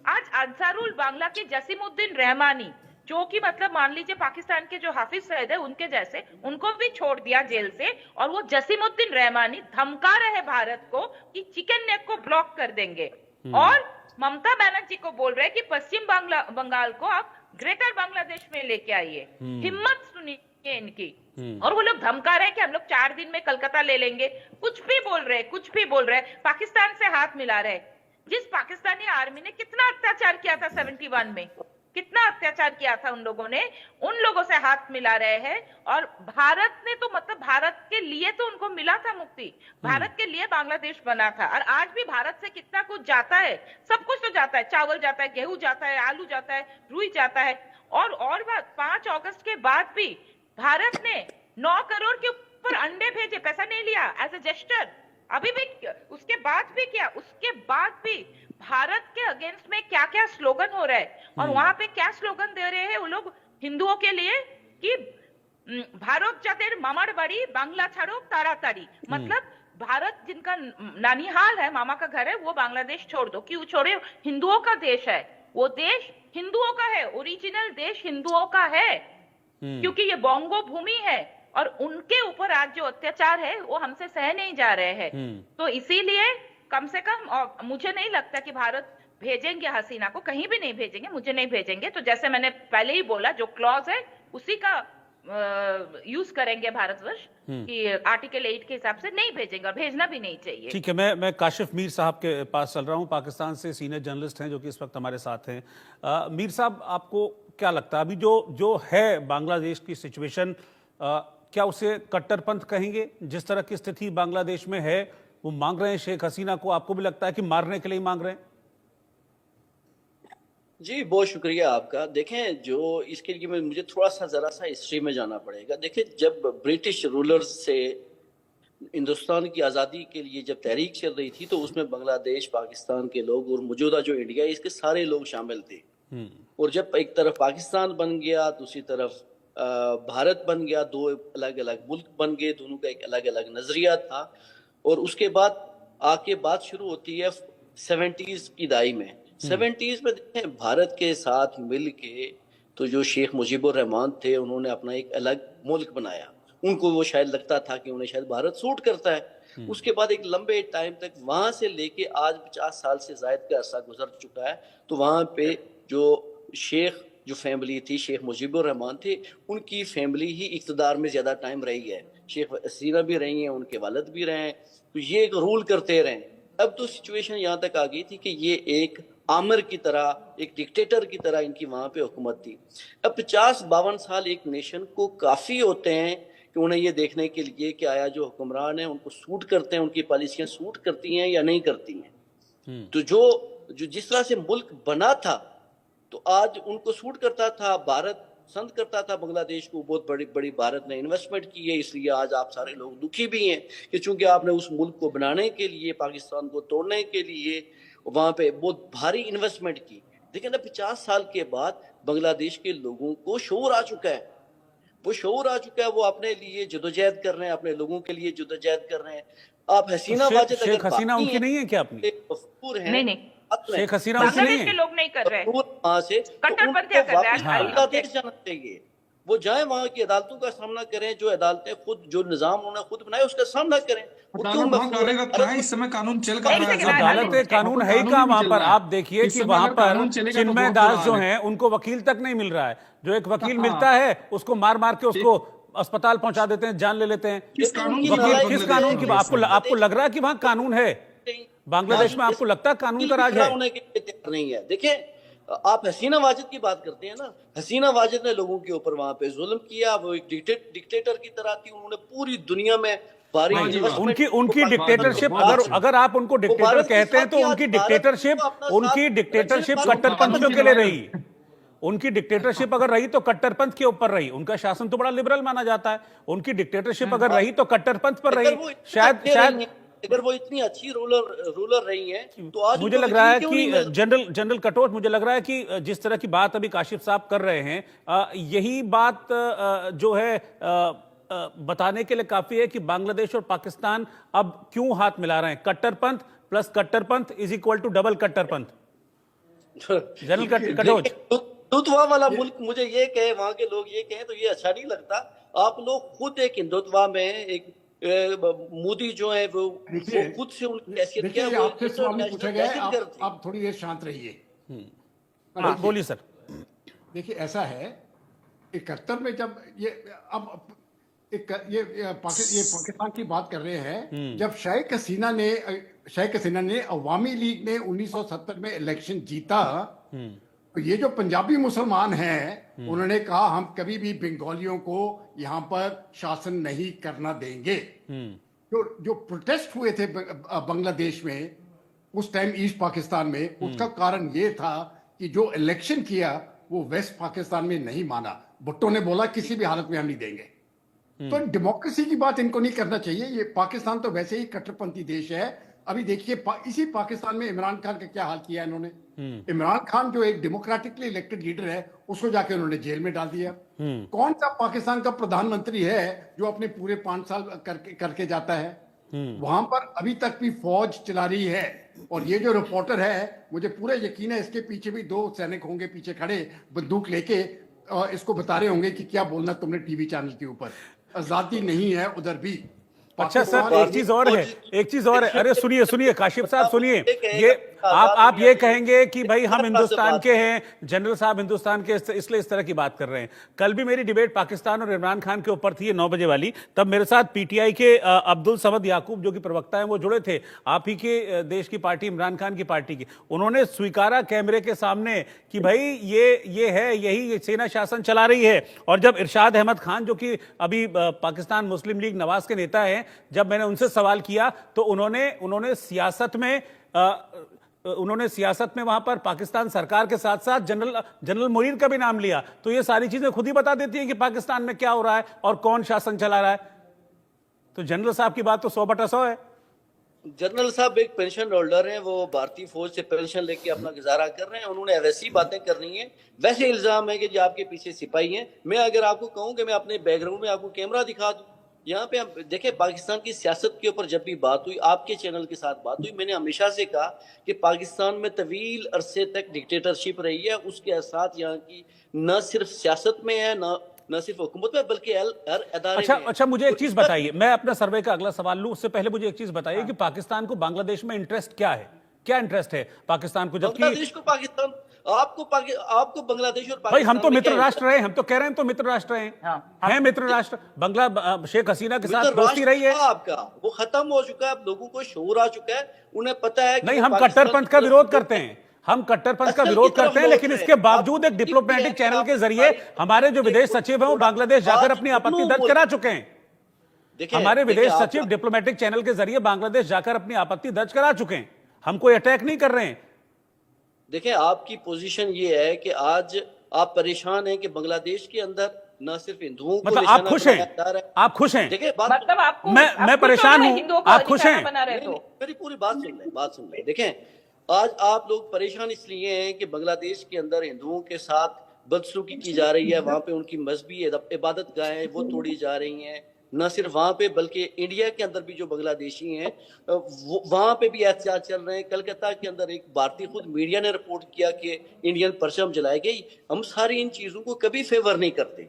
आज अंसारुल बांग्ला के जसीमुद्दीन रहमानी, जो कि मतलब मान लीजिए पाकिस्तान के जो हाफिज सईद है उनके जैसे, उनको भी छोड़ दिया जेल से। और वो जसीमुद्दीन रहमानी धमका रहे भारत को कि चिकन नेक को ब्लॉक कर देंगे। और ममता बनर्जी को बोल रहे कि पश्चिम बंगाल को आप ग्रेटर बांग्लादेश में लेके आइए। हिम्मत सुनिए इनकी। और वो लोग धमका रहे कि हम लोग 4 दिन में कलकत्ता ले लेंगे। कुछ भी बोल रहे, कुछ भी बोल रहे, पाकिस्तान से हाथ मिला रहे। जिस पाकिस्तानी आर्मी ने कितना अत्याचार किया था 71 में, कितना अत्याचार किया था उन लोगों ने, उन लोगों से हाथ मिला रहे हैं। और भारत ने तो मतलब भारत के लिए तो उनको मिला था मुक्ति, भारत के लिए बांग्लादेश बना था। और आज भी भारत से कितना कुछ जाता है, सब कुछ तो जाता है, चावल जाता है, गेहूं जाता है, आलू जाता है, रुई जाता है। और बात, 5 अगस्त के बाद भी भारत ने 9 करोड़ के ऊपर अंडे भेजे, पैसा नहीं लिया, एज ए जेस्टर। अभी भी उसके बाद भी क्या, उसके बाद भी भारत के अगेंस्ट में क्या क्या स्लोगन हो रहा है। और वहां पे क्या स्लोगन दे रहे हैं वो लोग हिंदुओं के लिए कि भारत जातेर मामार बाड़ी बांग्ला छाड़ो ताड़ाताड़ी। मतलब भारत जिनका नानीहाल है, मामा का घर है, वो बांग्लादेश छोड़ दो। क्यों छोड़े? हिंदुओं का देश है, वो देश हिंदुओं का है, ओरिजिनल देश हिंदुओं का है। क्योंकि ये बोंगो भूमि है, और उनके ऊपर आज जो अत्याचार है वो हमसे सह नहीं जा रहे हैं। तो इसीलिए कम से कम, और मुझे नहीं लगता कि भारत भेजेंगे हसीना को, कहीं भी नहीं भेजेंगे, मुझे नहीं भेजेंगे, तो जैसे मैंने पहले ही बोला जो क्लॉज है उसी का यूज करेंगे भारतवर्ष कि आर्टिकल 8 के हिसाब से नहीं भेजेंगे और भेजना भी नहीं चाहिए। ठीक है, मैं काशिफ मीर साहब के पास चल रहा हूं, पाकिस्तान से सीनियर जर्नलिस्ट हैं जो कि इस वक्त हमारे साथ हैं। मीर साहब, आपको क्या लगता है अभी जो है बांग्लादेश की सिचुएशन, क्या उसे कट्टरपंथ कहेंगे? जिस तरह की स्थिति बांग्लादेश में है, वो मांग रहे हैं शेख हसीना को, आपको भी लगता है कि मारने के लिए मांग रहे हैं? जी बहुत शुक्रिया आपका। देखें, जो इसके लिए मुझे थोड़ा सा ज़रा सा हिस्ट्री में जाना पड़ेगा। देखें, जब ब्रिटिश रूलर्स से हिंदुस्तान की आज़ादी के लिए जब तहरीक चल रही थी, तो उसमें बांग्लादेश, पाकिस्तान के लोग और मौजूदा जो इंडिया है, इसके सारे लोग शामिल थे। और जब एक तरफ पाकिस्तान बन गया, दूसरी तरफ भारत बन गया, दो अलग अलग मुल्क बन गए, दोनों का एक अलग अलग नज़रिया था। और उसके बाद आके बात शुरू होती है 70s की दाई में। 70s में देखें, भारत के साथ मिल के तो जो शेख मुजीबुर रहमान थे, उन्होंने अपना एक अलग मुल्क बनाया। उनको वो शायद लगता था कि उन्हें शायद भारत सूट करता है। उसके बाद एक लंबे टाइम तक वहां से लेके आज 50 साल से जायद का अरसा गुजर चुका है, तो वहां पे जो शेख जो फैमिली थी, शेख मुजीबुर रहमान थे, उनकी फैमिली ही इक़्तिदार में ज्यादा टाइम रही है। शेख हसीना भी रही हैं, उनके वालिद भी रहे हैं, तो ये एक रूल करते रहे। अब तो सिचुएशन यहाँ तक आ गई थी कि ये एक आमिर की तरह, एक डिक्टेटर की तरह इनकी वहां पे हुकूमत थी। अब 50-52 साल एक नेशन को काफी होते हैं कि उन्हें ये देखने के लिए कि आया जो हुक्मरान है उनको सूट करते हैं, उनकी पॉलिसियां सूट करती हैं या नहीं करती हैं। तो जो जिस तरह से मुल्क बना था, तो आज उनको सूट करता था, भारत पसंद करता था बांग्लादेश को, बहुत बड़ी बड़ी भारत ने इन्वेस्टमेंट की है। इसलिए आज आप सारे लोग दुखी भी हैं कि चूंकि आपने उस मुल्क को बनाने के लिए, पाकिस्तान को तोड़ने के लिए वहां पे बहुत भारी इन्वेस्टमेंट की। लेकिन अब 50 साल के बाद बांग्लादेश के लोगों को शऊर आ चुका है, वो शऊर आ चुका है, वो अपने लिए जदोजहद कर रहे हैं, अपने लोगों के लिए जदोजहद कर रहे हैं। आप हसीना वाजिद अगर शेख हसीना उनकी नहीं है क्या? अपनी नहीं, शेख हसीना उनकी नहीं बांग्लादेश है? के लोग नहीं कर रहे, वहां से कट्टरपंथिया कर रहे हैं। बांग्लादेश जाना चाहिए, वो जाए वहां की अदालतों का सामना करें, जो अदालतें खुद, जो निजाम उन्होंने खुद बनाया उसका सामना करें। वहाँ कार्यरत है, इस समय कानून चल कर रहा है। अदालत कानून है ही कहाँ वहां पर? आप देखिए कि वहां पर चिन्मय दास जो हैं, उनको वकील तक नहीं मिल रहा है। जो एक वकील मिलता है, उसको मार मार के उसको अस्पताल पहुंचा देते हैं, जान ले लेते हैं। किस कानून की आपको लग रहा है कि वहां कानून है? बांग्लादेश में आपको लगता है कानून का राज है? होने के लिए तैयार नहीं है। देखिए, आप हसीना वाजिद की बात करते हैं ना, हसीना वाजिद ने लोगों के ऊपर वहां पे जुल्म किया। वो एक डिक्टेटर की तरह थी, उन्होंने पूरी दुनिया में उनकी डिक्टेटरशिप, अगर आप उनको डिक्टेटर कहते हैं, तो उनकी डिक्टेटरशिप कट्टरपंथियों के लिए रही। उनकी डिक्टेटरशिप अगर रही तो कट्टरपंथ के ऊपर रही। उनका शासन तो बड़ा लिबरल माना जाता है। उनकी डिक्टेटरशिप अगर रही तो कट्टरपंथ पर रही। शायद अगर वो इतनी अच्छी रूलर रही हैं, तो आज मुझे लग रहा है कि जनरल कटोच, मुझे लग रहा है कि जिस तरह की बात अभी काशिफ साहब कर रहे हैं, यही बात जो है बताने के लिए काफी है कि बांग्लादेश और पाकिस्तान अब क्यों हाथ मिला रहे हैं। कट्टरपंथ प्लस कट्टरपंथ इज इक्वल टू डबल कट्टरपंथ। जनरल कटोच, हिंदुत्व वाला मुल्क मुझे ये कहे, वहां के लोग ये कहें, तो ये अच्छा नहीं लगता। आप लोग खुद एक हिंदुत्व में, एक मोदी जो है वो खुद से उनकी हैसियत क्या है, आपसे सवाल पूछा गया है, आप थोड़ी देर शांत रहिए। बोलिए सर। देखिए, ऐसा है 71 में जब ये पाकिस्तान की बात कर रहे हैं, जब शेख हसीना ने अवामी लीग ने 1970 में इलेक्शन जीता, तो ये जो पंजाबी मुसलमान हैं, उन्होंने कहा हम कभी भी बंगालियों को यहाँ पर शासन नहीं करना देंगे। जो प्रोटेस्ट हुए थे बांग्लादेश में उस टाइम ईस्ट पाकिस्तान में, उसका कारण ये था कि जो इलेक्शन किया वो वेस्ट पाकिस्तान में नहीं माना। भुट्टो ने बोला किसी भी हालत में हम नहीं देंगे। तो डेमोक्रेसी की बात इनको नहीं करना चाहिए। ये पाकिस्तान तो वैसे ही कट्टरपंथी देश है। अभी देखिए इसी पाकिस्तान में इमरान खान का क्या हाल किया इन्होंने। इमरान खान जो एक डेमोक्रेटिकली इलेक्टेड लीडर है, उसको जाके उन्होंने जेल में डाल दिया। कौन सा पाकिस्तान का प्रधानमंत्री है जो अपने पूरे 5 साल करके जाता है? वहां पर अभी तक भी फौज चला रही है। और ये जो रिपोर्टर है, मुझे पूरा यकीन है इसके पीछे भी 2 सैनिक होंगे पीछे खड़े बंदूक लेके, और इसको बता रहे होंगे कि क्या बोलना तुमने टीवी चैनल के ऊपर। आजादी नहीं है उधर भी। अच्छा सर, एक चीज और है। अरे सुनिए काशिफ साहब, सुनिए। ये आप ये कहेंगे कि भाई हम हिंदुस्तान के हैं, जनरल साहब हिंदुस्तान के, इसलिए इस तरह की बात कर रहे हैं। कल भी मेरी डिबेट पाकिस्तान और इमरान खान के ऊपर थी 9 बजे वाली, तब मेरे साथ पीटीआई के अब्दुल समद याकूब जो कि प्रवक्ता हैं वो जुड़े थे, आप ही के देश की पार्टी इमरान खान की पार्टी की। उन्होंने स्वीकारा कैमरे के सामने कि भाई ये है, यही सेना शासन चला रही है। और जब इरशाद अहमद खान जो कि अभी पाकिस्तान मुस्लिम लीग नवाज के नेता हैं, जब मैंने उनसे सवाल किया तो उन्होंने सियासत में वहां पर पाकिस्तान सरकार के साथ साथ जनरल मुनीर का भी नाम लिया। तो ये सारी चीजें खुद ही बता देती हैं कि पाकिस्तान में क्या हो रहा है और कौन शासन चला रहा है। तो जनरल साहब की बात तो 100/100 है। जनरल साहब एक पेंशन होल्डर हैं, वो भारतीय फौज से पेंशन लेके अपना गुजारा कर रहे हैं। उन्होंने वैसी बातें करनी है, वैसे इल्जाम है कि जो आपके पीछे सिपाही हैं। मैं अगर आपको कहूं कि मैं अपने बैकग्राउंड में आपको कैमरा दिखा दूं, यहाँ पे हम देखें पाकिस्तान की सियासत के ऊपर जब भी बात हुई, आपके चैनल के साथ बात हुई, मैंने हमेशा से कहा कि पाकिस्तान में तवील अरसे तक डिक्टेटरशिप रही है। उसके साथ यहाँ की न सिर्फ सियासत में है, न सिर्फ हुकूमत में, बल्कि हर अदारे में। अच्छा, मुझे एक चीज बताइए, मैं अपना सर्वे का अगला सवाल लूं उससे पहले मुझे एक चीज बताइए कि पाकिस्तान को बांग्लादेश में इंटरेस्ट क्या है? क्या इंटरेस्ट है पाकिस्तान को? जबकि बांग्लादेश को पाकिस्तान, आपको बांग्लादेश और भाई पाकिस्तान हम तो में मित्र क्या राष्ट्र रहे, हम तो कह रहे हैं तो मित्र राष्ट्र हैं, हैं मित्र राष्ट्र। शेख हसीना के साथ दोस्ती रही है आपका, वो खत्म हो चुका है। अब लोगों को शऊर आ चुका है, उन्हें पता है कि नहीं, हम कट्टरपंथ का विरोध करते हैं, हम कट्टरपंथ का विरोध करते हैं, लेकिन इसके बावजूद एक डिप्लोमेटिक चैनल के जरिए हमारे जो विदेश सचिव हैं वो बांग्लादेश जाकर अपनी आपत्ति दर्ज करा चुके हैं। हमारे विदेश सचिव डिप्लोमेटिक चैनल के जरिए बांग्लादेश जाकर अपनी आपत्ति दर्ज करा चुके हैं, हम कोई अटैक नहीं कर रहे हैं। देखिए, आपकी पोजीशन ये है कि आज आप परेशान हैं कि बांग्लादेश के अंदर न सिर्फ हिंदुओं को मतलब आप खुश हैं? आप खुश हैं? देखिए, मतलब आपको मैं परेशान हूं, आप खुश हैं? मेरी पूरी बात सुन लें। देखें, आज आप लोग परेशान इसलिए हैं कि बांग्लादेश के अंदर हिंदुओं के साथ बदसलूकी की जा रही है, वहां पे उनकी मजहबी इबादत गाहें वो तोड़ी जा रही हैं। न सिर्फ वहां पे बल्कि इंडिया के अंदर भी जो बांग्लादेशी हैं वहां पे भी एहतजाज चल रहे हैं। कलकत्ता के अंदर एक भारतीय खुद मीडिया ने रिपोर्ट किया कि इंडियन परचम जलाई गई। हम सारी इन चीजों को कभी फेवर नहीं करते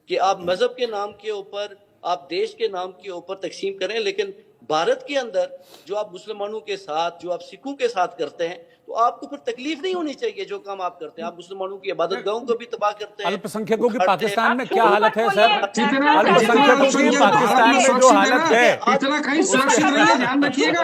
कि आप मजहब के नाम के ऊपर, आप देश के नाम के ऊपर तकसीम करें, लेकिन भारत के अंदर जो आप मुसलमानों के साथ, जो आप सिखों के साथ करते हैं, तो आपको फिर तकलीफ नहीं होनी चाहिए जो काम आप करते हैं। आप मुसलमानों की इबादत गाहों को भी तबाह करते हैं। अल्पसंख्यकों की पाकिस्तान में क्या हालत है सर? अल्पसंख्यकों की पाकिस्तान में जो हालत है, इतना कहीं सुरक्षित नहीं है, ध्यान रखिएगा।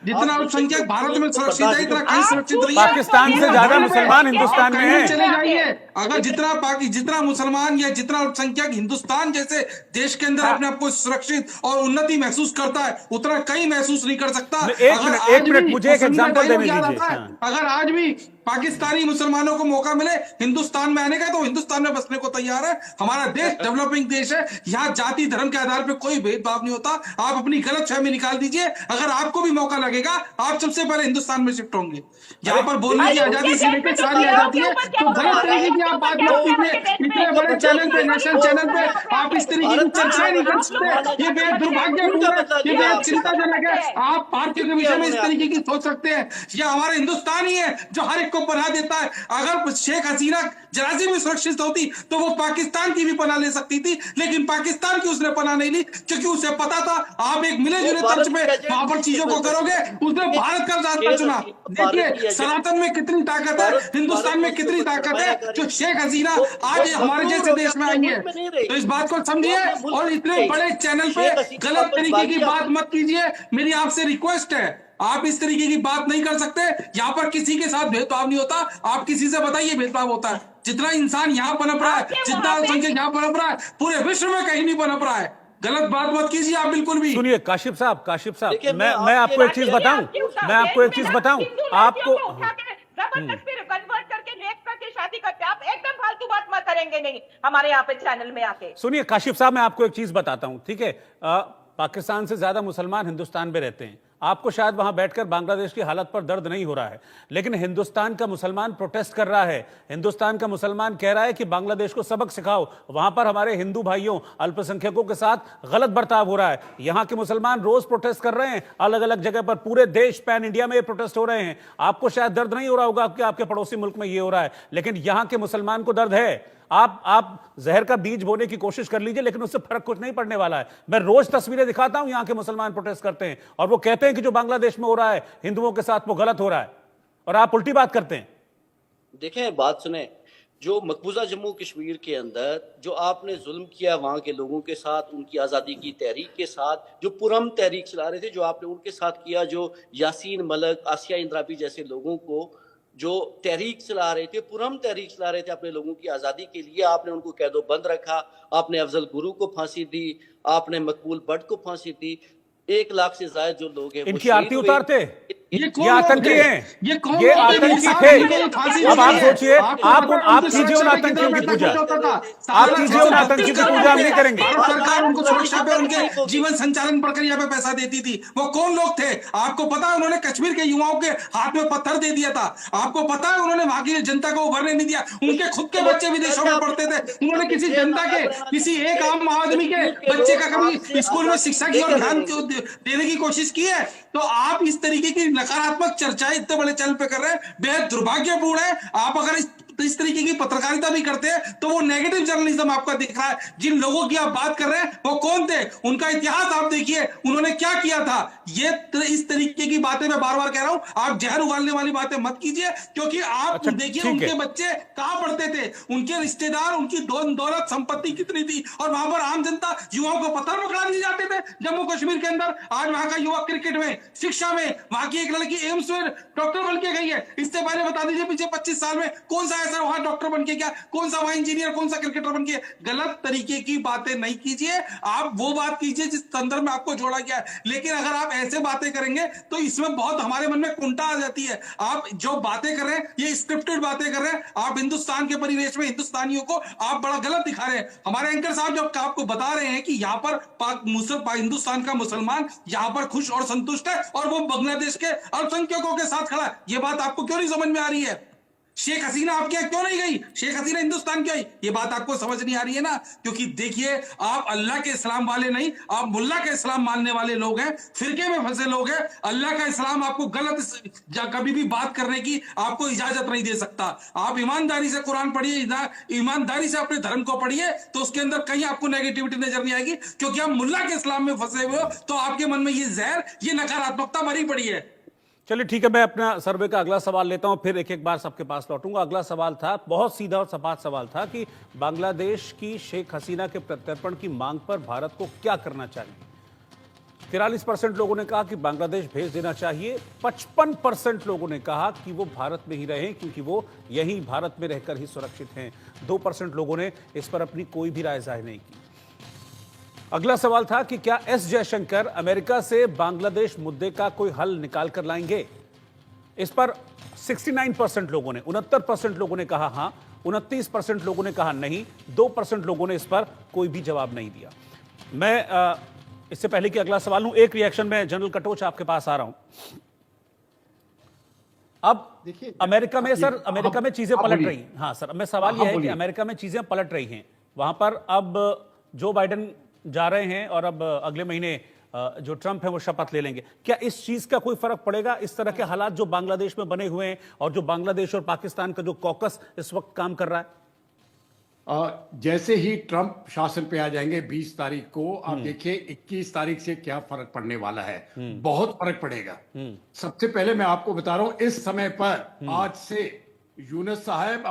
जितना अल्पसंख्यक भारत में सुरक्षित है, इतना कहीं सुरक्षित नहीं है। पाकिस्तान से ज्यादा मुसलमान हिंदुस्तान में हैं। चले जाइए, अगर जितना मुसलमान या जितना अल्पसंख्यक हिंदुस्तान जैसे देश के अंदर अपने आप को सुरक्षित और उन्नति महसूस करता है, उतना कहीं महसूस नहीं कर सकता। एक मिनट मुझे एक एग्जांपल देने दीजिए। अगर आज भी पाकिस्तानी मुसलमानों को मौका मिले हिंदुस्तान में आने का, तो हिंदुस्तान में बसने को तैयार है। हमारा देश डेवलपिंग देश है, यहाँ जाति धर्म के आधार पर कोई भेदभाव नहीं होता। आप अपनी गलतफहमी निकाल दीजिए। अगर आपको भी मौका लगेगा, आप सबसे पहले हिंदुस्तान में शिफ्ट होंगे। यहाँ पर बोलने की आजादी से लेकर सारी आजादी है, तो गलत तरीके की आप बात मत कीजिए। इतने बड़े चैनल पे, नेशनल चैनल पे आप इस तरीके की चर्चा नहीं कर सकते। ये बेहद दुर्भाग्यपूर्ण है, ये बेहद चिंताजनक है। आप भारतीय के विषय में इस तरीके की सोच सकते हैं। यह हमारे हिंदुस्तान ही है जो हर एक को पनाह देता है। अगर शेख हसीना जरा सी भी सुरक्षित होती तो वो पाकिस्तान की भी पनाह ले सकती थी, लेकिन पाकिस्तान की उसने पनाह नहीं ली, क्योंकि उसे पता था आप एक मिले जुले तर्ज पे वहां पर चीजों को करोगे। उसने भारत का रास्ता चुना। देखिए सनातन में कितनी ताकत है, हिंदुस्तान में कितनी ताकत है, जो शेख हसीना आज हमारे जैसे देश में आई है। तो इस बात को समझिए और इतने बड़े चैनल पे गलत तरीके की बात मत कीजिए। मेरी आपसे रिक्वेस्ट है, आप इस तरीके की बात नहीं कर सकते। यहाँ पर किसी के साथ भेदभाव नहीं होता। आप किसी से बताइए भेदभाव होता है? जितना इंसान यहाँ पनप रहा है, जितना अल्पसंख्यक यहाँ पनप रहा है, पूरे विश्व में कहीं नहीं पनप रहा है। गलत बात मत कीजिए आप बिल्कुल भी। सुनिए काशिफ साहब, मैं आपको एक चीज बताऊं, आपको कन्वर्ट करके रेप करके शादी करते, आप एकदम फालतू बात मत करेंगे नहीं हमारे यहाँ पे चैनल में आके। सुनिए काशिफ साहब, मैं आपको एक चीज बताता हूं, ठीक है? पाकिस्तान से ज्यादा मुसलमान हिंदुस्तान में रहते हैं। आपको शायद वहां बैठकर बांग्लादेश की हालत पर दर्द नहीं हो रहा है, लेकिन हिंदुस्तान का मुसलमान प्रोटेस्ट कर रहा है। हिंदुस्तान का मुसलमान कह रहा है कि बांग्लादेश को सबक सिखाओ, वहां पर हमारे हिंदू भाइयों अल्पसंख्यकों के साथ गलत बर्ताव हो रहा है। यहां के मुसलमान रोज प्रोटेस्ट कर रहे हैं, अलग अलग जगह पर, पूरे देश पैन इंडिया में ये प्रोटेस्ट हो रहे हैं। आपको शायद दर्द नहीं हो रहा होगा कि आपके पड़ोसी मुल्क में ये हो रहा है, लेकिन यहां के मुसलमान को दर्द है। आप जहर का बीज बोने की कोशिश कर लीजिए, लेकिन उससे फर्क कुछ नहीं पड़ने वाला है। मैं रोज तस्वीरें दिखाता हूं, यहां के मुसलमान प्रोटेस्ट करते हैं और वो कहते हैं कि जो बांग्लादेश में हो रहा है हिंदुओं के साथ वो गलत हो रहा है। और आप उल्टी बात करते हैं। देखें, बात सुने, जो मकबूजा जम्मू कश्मीर के अंदर जो आपने जुल्म किया वहाँ के लोगों के साथ, उनकी आज़ादी की तहरीक के साथ, जो पुरअमन तहरीक चला रहे थे, जो आपने उनके साथ किया, जो यासीन मलिक, आसिया इंद्राबी जैसे लोगों को जो तहरीक चला रहे थे, पुरअमन तहरीक चला रहे थे अपने लोगों की आज़ादी के लिए, आपने उनको कैदोबंद रखा, आपने अफजल गुरु को फांसी दी, आपने मकबूल भट्ट को फांसी दी। 1 लाख से ज्यादा जो लोग हैं इनकी आरती उतारते, ये ये आतंकी हैं, ये कौन ये लोग थे? आतंकी साथ थे। मिलकर फांसी अब आप दी है। सोचिए, आपको आप पता है आप उनकी कीजिए उन सुरक्षा में आतंकियों की कितना पूजा, पैसा होता था? आप कीजिए उन आतंकियों की पूजा, हम नहीं करेंगे। भारत सरकार उनको सुरक्षा पे, उनके जीवन संचालन प्रक्रिया पे पैसा देती थी। वो कौन लोग थे? आपको पता है उन्होंने कश्मीर के युवाओं के हाथ में पत्थर दे दिया था। आपको पता है उन्होंने वहां की जनता को उभरने नहीं दिया। उनके खुद के बच्चे विदेशों में पढ़ते थे। उन्होंने किसी जनता के, किसी एक आम आदमी के बच्चे का कभी स्कूल में शिक्षा की और ध्यान देने की कोशिश की है? तो आप इस तरीके की नकारात्मक चर्चाएं इतने बड़े चैनल पे कर रहे हैं, बेहद दुर्भाग्यपूर्ण है। आप अगर इस तरीके की पत्रकारिता भी करते हैं तो वो नेगेटिव जर्नलिज्म आपका दिख रहा है। जिन लोगों की आप बात कर रहे हैं वो कौन थे, उनका इतिहास आप देखिए, उन्होंने क्या किया था। ये इस तरीके की बातें मैं बार बार कह रहा हूं, आप जहर उगालने वाली बातें मत कीजिए, क्योंकि आप अच्छा, देखिए ठीक उनके है। बच्चे कहां पढ़ते थे, उनके रिश्तेदार, उनकी दौलत संपत्ति कितनी थी, और वहां पर आम जनता युवाओं को पत्थर पकड़ा दिए जाते थे जम्मू कश्मीर के अंदर। आज वहां का युवा क्रिकेट में, शिक्षा में, वहां की एक लड़की एम्स में डॉक्टर बन के गई है। इससे पहले बता दीजिए पिछले 25 साल में कौन सा ऐसा वहां डॉक्टर बन के, क्या कौन सा वहां इंजीनियर, कौन सा क्रिकेटर बन के। गलत तरीके की बातें नहीं कीजिए, आप वो बात कीजिए जिस संदर्भ में आपको जोड़ा गया है। लेकिन अगर आप ऐसे बातें करेंगे तो इसमें बहुत हमारे मन में कुंठा आ जाती है। आप जो बातें कर रहे हैं ये स्क्रिप्टेड बातें कर रहे हैं। आप हिंदुस्तान के परिवेश में हिंदुस्तानियों को आप बड़ा गलत दिखा रहे हैं। हमारे एंकर साहब जब आपको बता रहे हैं कि यहाँ पर हिंदुस्तान का मुसलमान यहाँ पर खुश और संतुष्ट है और वो बांग्लादेश के अल्पसंख्यकों के साथ खड़ा है, ये बात आपको क्यों नहीं समझ में आ रही है? शेख हसीना आपके यहाँ क्यों नहीं गई? शेख हसीना हिंदुस्तान क्यों आई? ये बात आपको समझ नहीं आ रही है ना, क्योंकि देखिए आप अल्लाह के इस्लाम वाले नहीं, आप मुल्ला के इस्लाम मानने वाले लोग हैं, फिरके में फंसे लोग हैं। अल्लाह का इस्लाम आपको गलत कभी भी बात करने की आपको इजाजत नहीं दे सकता। आप ईमानदारी से कुरान पढ़िए, ईमानदारी से अपने धर्म को पढ़िए, तो उसके अंदर कहीं आपको नेगेटिविटी नजर नहीं आएगी। क्योंकि आप मुल्ला के इस्लाम में फंसे हुए हो तो आपके मन में ये जहर, ये नकारात्मकता भरी पड़ी है। चलिए ठीक है, मैं अपना सर्वे का अगला सवाल लेता हूं, फिर एक एक बार सबके पास लौटूंगा। अगला सवाल था, बहुत सीधा और सपाट सवाल था कि बांग्लादेश की शेख हसीना के प्रत्यर्पण की मांग पर भारत को क्या करना चाहिए। 43% लोगों ने कहा कि बांग्लादेश भेज देना चाहिए, 55% लोगों ने कहा कि वो भारत में ही रहें क्योंकि वो यहीं भारत में रहकर ही सुरक्षित हैं। 2% लोगों ने इस पर अपनी कोई भी राय जाहिर नहीं की। अगला सवाल था कि क्या एस जयशंकर अमेरिका से बांग्लादेश मुद्दे का कोई हल निकाल कर लाएंगे। इस पर 69% लोगों ने, 69% लोगों ने कहा हां, 29% लोगों ने कहा नहीं, 2% लोगों ने इस पर कोई भी जवाब नहीं दिया। मैं इससे पहले कि अगला सवाल लूं, एक रिएक्शन में जनरल कटोच आपके पास आ रहा हूं। अब देखिए, अमेरिका में सर, अमेरिका में चीजें पलट रही हैं। हाँ सर, मैं सवाल यह है कि अमेरिका में चीजें पलट रही हैं, वहां पर अब जो बाइडेन जा रहे हैं और अब अगले महीने जो ट्रंप है वो शपथ ले लेंगे। क्या इस चीज का कोई फर्क पड़ेगा, इस तरह के हालात जो बांग्लादेश में बने हुए हैं और जो बांग्लादेश और पाकिस्तान का जो कॉकस इस वक्त काम कर रहा है? जैसे ही ट्रंप शासन पे आ जाएंगे 20 तारीख को, आप देखिए 21 तारीख से क्या फर्क पड़ने वाला है। बहुत फर्क पड़ेगा। सबसे पहले मैं आपको बता रहा हूं, इस समय पर आज से यूनुस साहब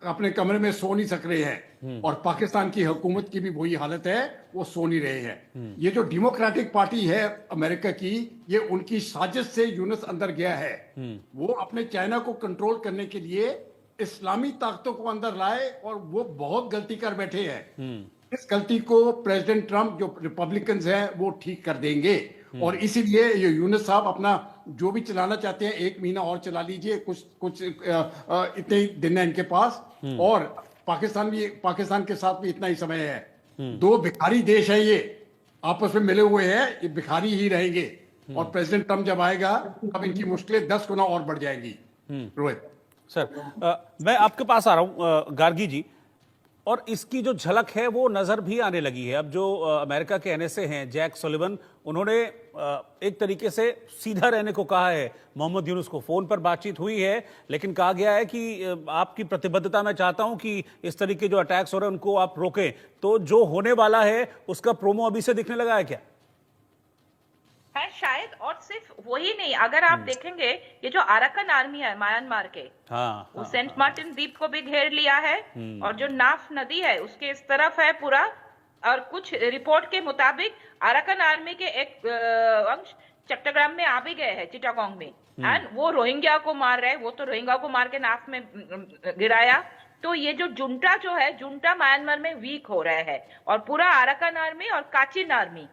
अपने कमरे में सो नहीं सक रहे हैं और पाकिस्तान की हुकूमत की भी वही हालत है, वो सो नहीं रहे हैं। ये जो डेमोक्रेटिक पार्टी है अमेरिका की, ये उनकी साजिश से यूनुस अंदर गया है। वो अपने चाइना को कंट्रोल करने के लिए इस्लामी ताकतों को अंदर लाए और वो बहुत गलती कर बैठे हैं। इस गलती को प्रेसिडेंट ट्रंप, जो रिपब्लिकन्स हैं, वो ठीक कर देंगे। और इसीलिए ये यूनुस साहब अपना जो भी चलाना चाहते हैं 1 महीना और चला लीजिए, कुछ इतने ही दिन है इनके पास। और पाकिस्तान के साथ भी इतना ही समय है। 2 भिखारी देश है, ये आपस में मिले हुए हैं, ये भिखारी ही रहेंगे। और प्रेसिडेंट ट्रंप जब आएगा तब इनकी मुश्किलें 10 गुना और बढ़ जाएंगी। रोहित सर, मैं आपके पास आ रहा हूं गार्गी जी, और इसकी जो झलक है वो नजर भी आने लगी है। अब जो अमेरिका के एनएसए हैं जैक सुलिवन, उन्होंने एक तरीके से सीधा रहने को कहा है। मोहम्मद यूनुस को फोन पर बातचीत हुई है, लेकिन कहा गया है कि आपकी प्रतिबद्धता, मैं चाहता हूं कि इस तरीके जो अटैक्स हो रहे हैं उनको आप रोकें। तो जो होने वाला है उसका प्रोमो अभी से दिखने लगा है क्या? है शायद। और सिर्फ वही नहीं, अगर आप देखेंगे ये जो अराकन आर्मी है म्यांमार के, वो सेंट मार्टिन द्वीप को भी घेर लिया है, और जो नाफ नदी है उसके इस तरफ है पूरा। और कुछ रिपोर्ट के मुताबिक अराकन आर्मी के एक अंश चट्टग्राम में आ भी गए हैं, चिटागोंग में, एंड वो रोहिंग्या को मार रहे हैं। वो तो रोहिंग्या को मार के नाफ में गिराया। तो ये जो जुंटा जो है, जुंटा म्यांमार में वीक हो रहा है, और पूरा अराकन आर्मी और काचिन आर्मी,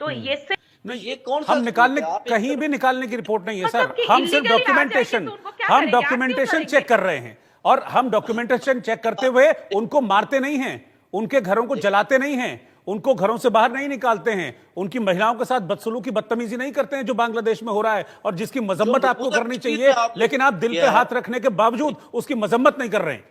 तो ये से नहीं, ये कौन सा हम निकालने, आप कहीं भी निकालने की रिपोर्ट नहीं है मतलब सर। कि हम सिर्फ illegally आ डॉक्यूमेंटेशन, जाएगी तो उनको क्या हम करेंगे? आप क्यों डॉक्यूमेंटेशन करेंगे? चेक कर रहे हैं, और हम डॉक्यूमेंटेशन चेक करते हुए उनको मारते नहीं हैं, उनके घरों को जलाते नहीं हैं, उनको घरों से बाहर नहीं निकालते हैं, उनकी महिलाओं के साथ बदसलूकी बदतमीजी नहीं करते हैं जो बांग्लादेश में हो रहा है, और जिसकी मजम्मत आपको करनी चाहिए, लेकिन आप दिल पे हाथ रखने के बावजूद उसकी मजम्मत नहीं कर रहे हैं।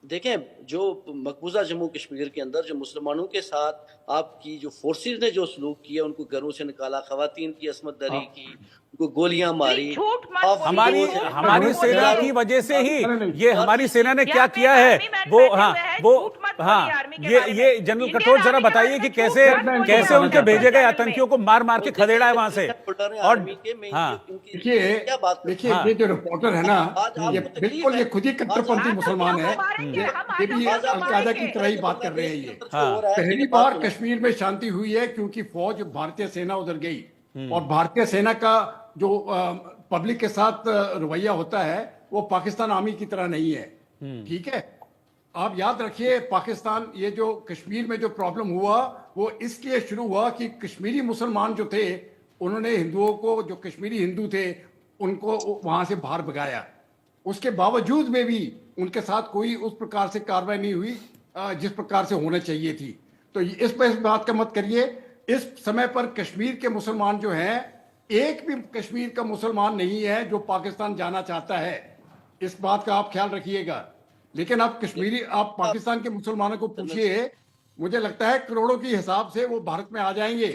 देखें, जो मकबूजा जम्मू कश्मीर के अंदर जो मुसलमानों के साथ आपकी जो फोर्सेस ने जो सलूक किया, उनको घरों से निकाला, खवातीन की असमत दरी की, उनको गोलियां मारी, झूठ मत आप बोलिए, हमारी झूठ मत हमारी बोलिए। सेना की वजह से ही ये हमारी सेना ने क्या यहाँ पे किया है आर्मी मैन वो, बैठे हाँ हुए हैं, वो, झूठ मत बोलिए हाँ आर्मी के ये बारे में। ये जनरल इंडियन कठोर जरा आर्मी के बताइए बारे कि में कैसे झूठ मत बोलिए कैसे आर्मी उनके के भेजे गए बारे में। आतंकियों को मार मार के खदेड़ा है वहां से। और हाँ, देखिए क्या बात कर- देखिए, हाँ। ये जो रिपोर्टर है ना, आज आपको ये तकलीफ बिल्कुल है। ये खुद ही कट्टरपंथी आज मुसलमान है। हम मारेंगे, हम ये भी आज आपको अलकायदा की मारेंगे। तरह ही बात कर रहे हैं ये। हाँ। पहली बार कश्मीर में शांति हुई है क्योंकि फौज, भारतीय सेना उधर गई, और भारतीय सेना का जो पब्लिक के साथ रवैया होता है वो पाकिस्तान आर्मी की तरह नहीं है। ठीक है, आप याद रखिए, पाकिस्तान, ये जो कश्मीर में जो प्रॉब्लम हुआ वो इसलिए शुरू हुआ कि कश्मीरी मुसलमान जो थे उन्होंने हिंदुओं को, जो कश्मीरी हिंदू थे उनको वहां से बाहर भगाया। उसके बावजूद में भी उनके साथ कोई उस प्रकार से कार्रवाई नहीं हुई जिस प्रकार से होना चाहिए थी। तो इस पर इस बात का मत करिए। इस समय पर कश्मीर के मुसलमान जो हैं, एक भी कश्मीर का मुसलमान नहीं है जो पाकिस्तान जाना चाहता है, इस बात का आप ख्याल रखिएगा। लेकिन आप पाकिस्तान के मुसलमानों को पूछिए, मुझे लगता है करोड़ों के हिसाब से वो भारत में आ जाएंगे।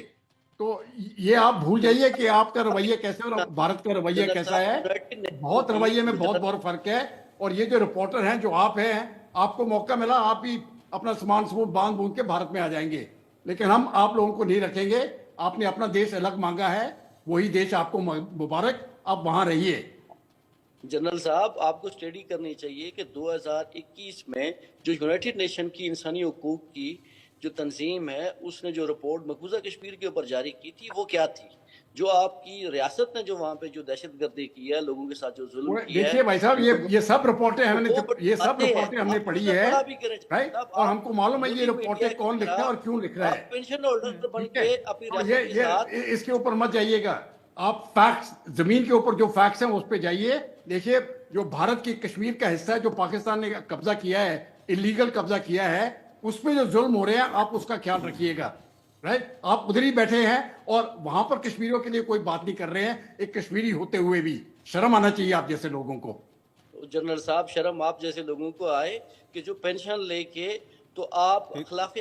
तो ये आप भूल जाइए कि आपका रवैया कैसे और भारत का रवैया कैसा है। बहुत रवैये में बहुत बहुत फर्क है। और ये जो रिपोर्टर हैं, जो आप हैं, आपको मौका मिला, आप भी अपना सामान समूह बांध बूंद के भारत में आ जाएंगे, लेकिन हम आप लोगों को नहीं रखेंगे। आपने अपना देश अलग मांगा है, वही देश आपको मुबारक, आप वहां रहिए। जनरल साहब, आपको स्टडी करनी चाहिए कि 2021 में जो यूनाइटेड नेशन की इंसानी हुकूक की जो तंजीम है, उसने जो रिपोर्ट मकबूजा कश्मीर के ऊपर जारी की थी, वो क्या थी? जो आपकी रियासत ने जो वहां पे जो दहशतगर्दी की है, लोगों के साथ जो जुल्म किया है। देखिए भाई साहब, ये सब रिपोर्टें हमने पढ़ी है, राइट? और हमको मालूम है ये रिपोर्टें कौन लिख रहा है और क्यों लिख रहा है। पेंशन होल्डर बन के अपनी रियासत के साथ इसके ऊपर मत जाइएगा। आप फैक्ट्स, जमीन के ऊपर जो फैक्ट्स हैं उस पर जाइए। देखिए, जो भारत की कश्मीर का हिस्सा है, जो पाकिस्तान ने कब्जा किया है, इलीगल कब्जा किया है, उसमें जो जुल्म हो रहे हैं, आप उसका ख्याल रखिएगा, राइट? आप उधर ही बैठे हैं और वहां पर कश्मीरियों के लिए कोई बात नहीं कर रहे हैं। एक कश्मीरी होते हुए भी शर्म आना चाहिए आप जैसे लोगों को। जनरल साहब, शर्म आप जैसे लोगों को आए कि जो पेंशन लेके तो आप खिलाफ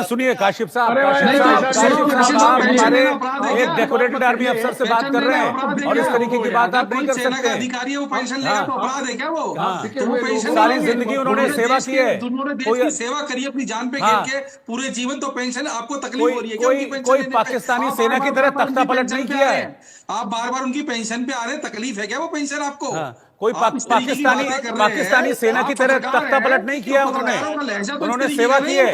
सुनिए काशिफ साहब, आप हमारे एक डेकोरेटेड आर्मी अफसर से बात कर रहे हैं और इस तरीके की बात आप नहीं कर सकते। अधिकारी है वो पेंशन लेगा तो अपराध है क्या? वो सारी जिंदगी उन्होंने सेवा की है, उन्होंने देश की सेवा करी अपनी जान पे खेल के पूरे जीवन, तो पेंशन आपको तकलीफ हो रही है? कोई पाकिस्तानी सेना की तरह तख्ता पलट नहीं किया है। आप बार बार उनकी पेंशन पे आ रहे हैं, तकलीफ है क्या वो पेंशन आपको? कोई पाकिस्तानी सेना की तरह तख्ता पलट नहीं किया उन्होंने सेवा की है।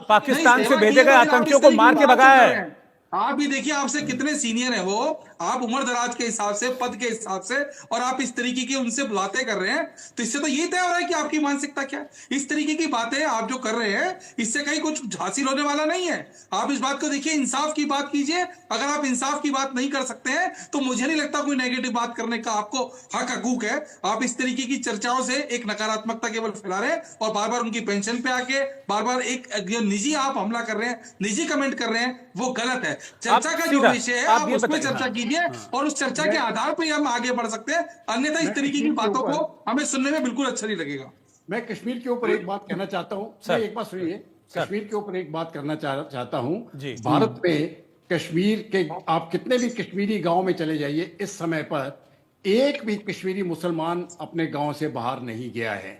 पाकिस्तान से भेजे गए आतंकियों को मार के भगाया है। आप भी देखिए आपसे कितने सीनियर हैं वो, आप उम्र दराज के हिसाब से, पद के हिसाब से, और आप इस तरीके की उनसे बातें कर रहे हैं, तो इससे तो ये तय हो रहा है कि आपकी मानसिकता क्या है। इस तरीके की बातें आप जो कर रहे हैं, इससे कहीं कुछ हासिल होने वाला नहीं है। आप इस बात को देखिए, इंसाफ की बात कीजिए। अगर आप इंसाफ की बात नहीं कर सकते हैं तो मुझे नहीं लगता कोई नेगेटिव बात करने का आपको हक हकूक है। आप इस तरीके की चर्चाओं से एक नकारात्मकता केवल फैला रहे हैं और बार बार उनकी पेंशन पे आके बार बार एक निजी आप हमला कर रहे हैं, निजी कमेंट कर रहे हैं, वो गलत है। चर्चा का जो विषय है आप उसमें चर्चा कीजिए और उस चर्चा के आधार पर हम आगे बढ़ सकते हैं। अन्यथा इस तरीके की बातों को हमें सुनने में बिल्कुल अच्छा नहीं लगेगा। मैं कश्मीर के ऊपर एक बात कहना चाहता हूं। एक बात सुनिए, कश्मीर के ऊपर एक बात करना चाहता हूं। भारत में कश्मीर के आप कितने भी कश्मीरी गांव में चले जाइए, इस समय पर एक भी कश्मीरी मुसलमान अपने गांव से बाहर नहीं गया है।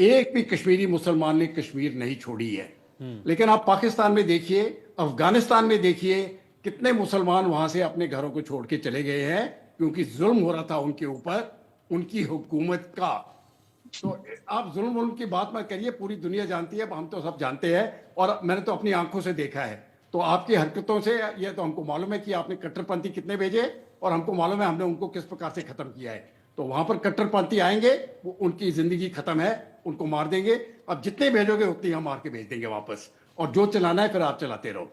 एक भी कश्मीरी मुसलमान ने कश्मीर नहीं छोड़ी है। लेकिन आप पाकिस्तान में देखिए, अफगानिस्तान में देखिए, कितने मुसलमान वहां से अपने घरों को छोड़ के चले गए हैं क्योंकि जुल्म हो रहा था उनके ऊपर, उनकी हुकूमत का। तो आप जुल्म की बात मत करिए, पूरी दुनिया जानती है, हम तो सब जानते हैं, और मैंने तो अपनी आंखों से देखा है। तो आपकी हरकतों से ये तो हमको मालूम है कि आपने कट्टरपंथी कितने भेजे, और हमको मालूम है हमने उनको किस प्रकार से खत्म किया है। तो वहां पर कट्टरपंथी आएंगे, वो उनकी जिंदगी खत्म है, उनको मार देंगे। अब जितने भेजोगे उतनी हम मार के भेज देंगे वापस, और जो चलाना है फिर आप चलाते रहो।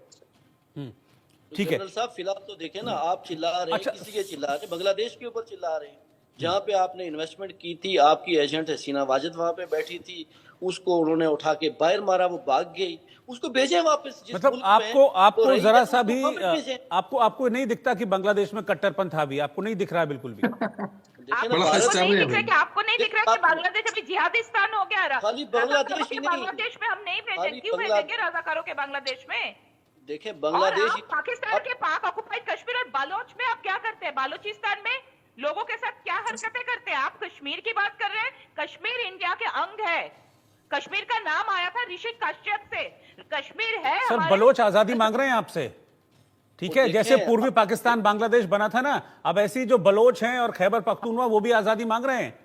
ठीक है जनरल साहब, फिलहाल तो देखें ना, आप चिल्ला रहे हैं, अच्छा। किसी के चिल्ला रहे हैं, बांग्लादेश के ऊपर चिल्ला रहे हैं, जहाँ पे आपने इन्वेस्टमेंट की थी, आपकी एजेंट हसीना वाजिद वहां पे बैठी थी, उसको उन्होंने उठा के बाहर मारा, वो भाग गई, उसको भेजे वापस जिस मतलब मुल्क में है, आपको तो रही जरा है, सा उसको भी वापस भेजें। आपको नहीं दिखता कि बांग्लादेश में कट्टरपंथ हावी? आपको नहीं दिख रहा है बिल्कुल भी? देखें ना, बड़ा भारत अच्छा नहीं है दिख रहा भाई। कि आपको नहीं दिख रहा कि बांग्लादेश अभी जिहादिस्तान हो गया? खाली बांग्लादेश ही नहीं, बांग्लादेश में हम नहीं भेजें, खाली क्यों भेजेंगे रजाकारों के बांग्लादेश में? देखें और बांग्लादेश आप पाकिस्तान के पाक ऑक्युपाइड कश्मीर और बलोच में आप क्या करते हैं? बालूचिस्तान में लोगों के साथ क्या हरकतें करते हैं? आप कश्मीर की बात कर रहे हैं। कश्मीर इंडिया के अंग है। कश्मीर का नाम आया था ऋषि कश्यप से। कश्मीर है सर, हमारे- बलोच आजादी मांग रहे हैं आपसे, ठीक है? वो जैसे देखें, पूर्वी पाकिस्तान बांग्लादेश बना था ना, अब ऐसी जो बलोच हैं और खैबर पख्तूनवा, वो भी आजादी मांग रहे हैं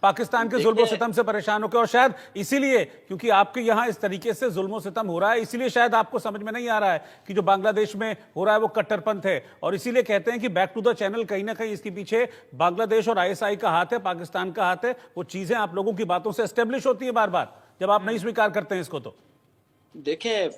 पाकिस्तान के जुल्म सितम से परेशान होकर। और शायद इसीलिए, क्योंकि आपके यहां इस तरीके से जुल्म सितम हो रहा है, इसीलिए शायद आपको समझ में नहीं आ रहा है कि जो बांग्लादेश में हो रहा है वो कट्टरपंथ है। और इसीलिए कहते हैं कि बैक टू द चैनल, कहीं ना कहीं इसके पीछे बांग्लादेश और आईएसआई का हाथ है, पाकिस्तान का हाथ है। वो चीजें आप लोगों की बातों से एस्टेब्लिश होती है बार बार, जब आप नहीं स्वीकार करते हैं इसको। तो देखें,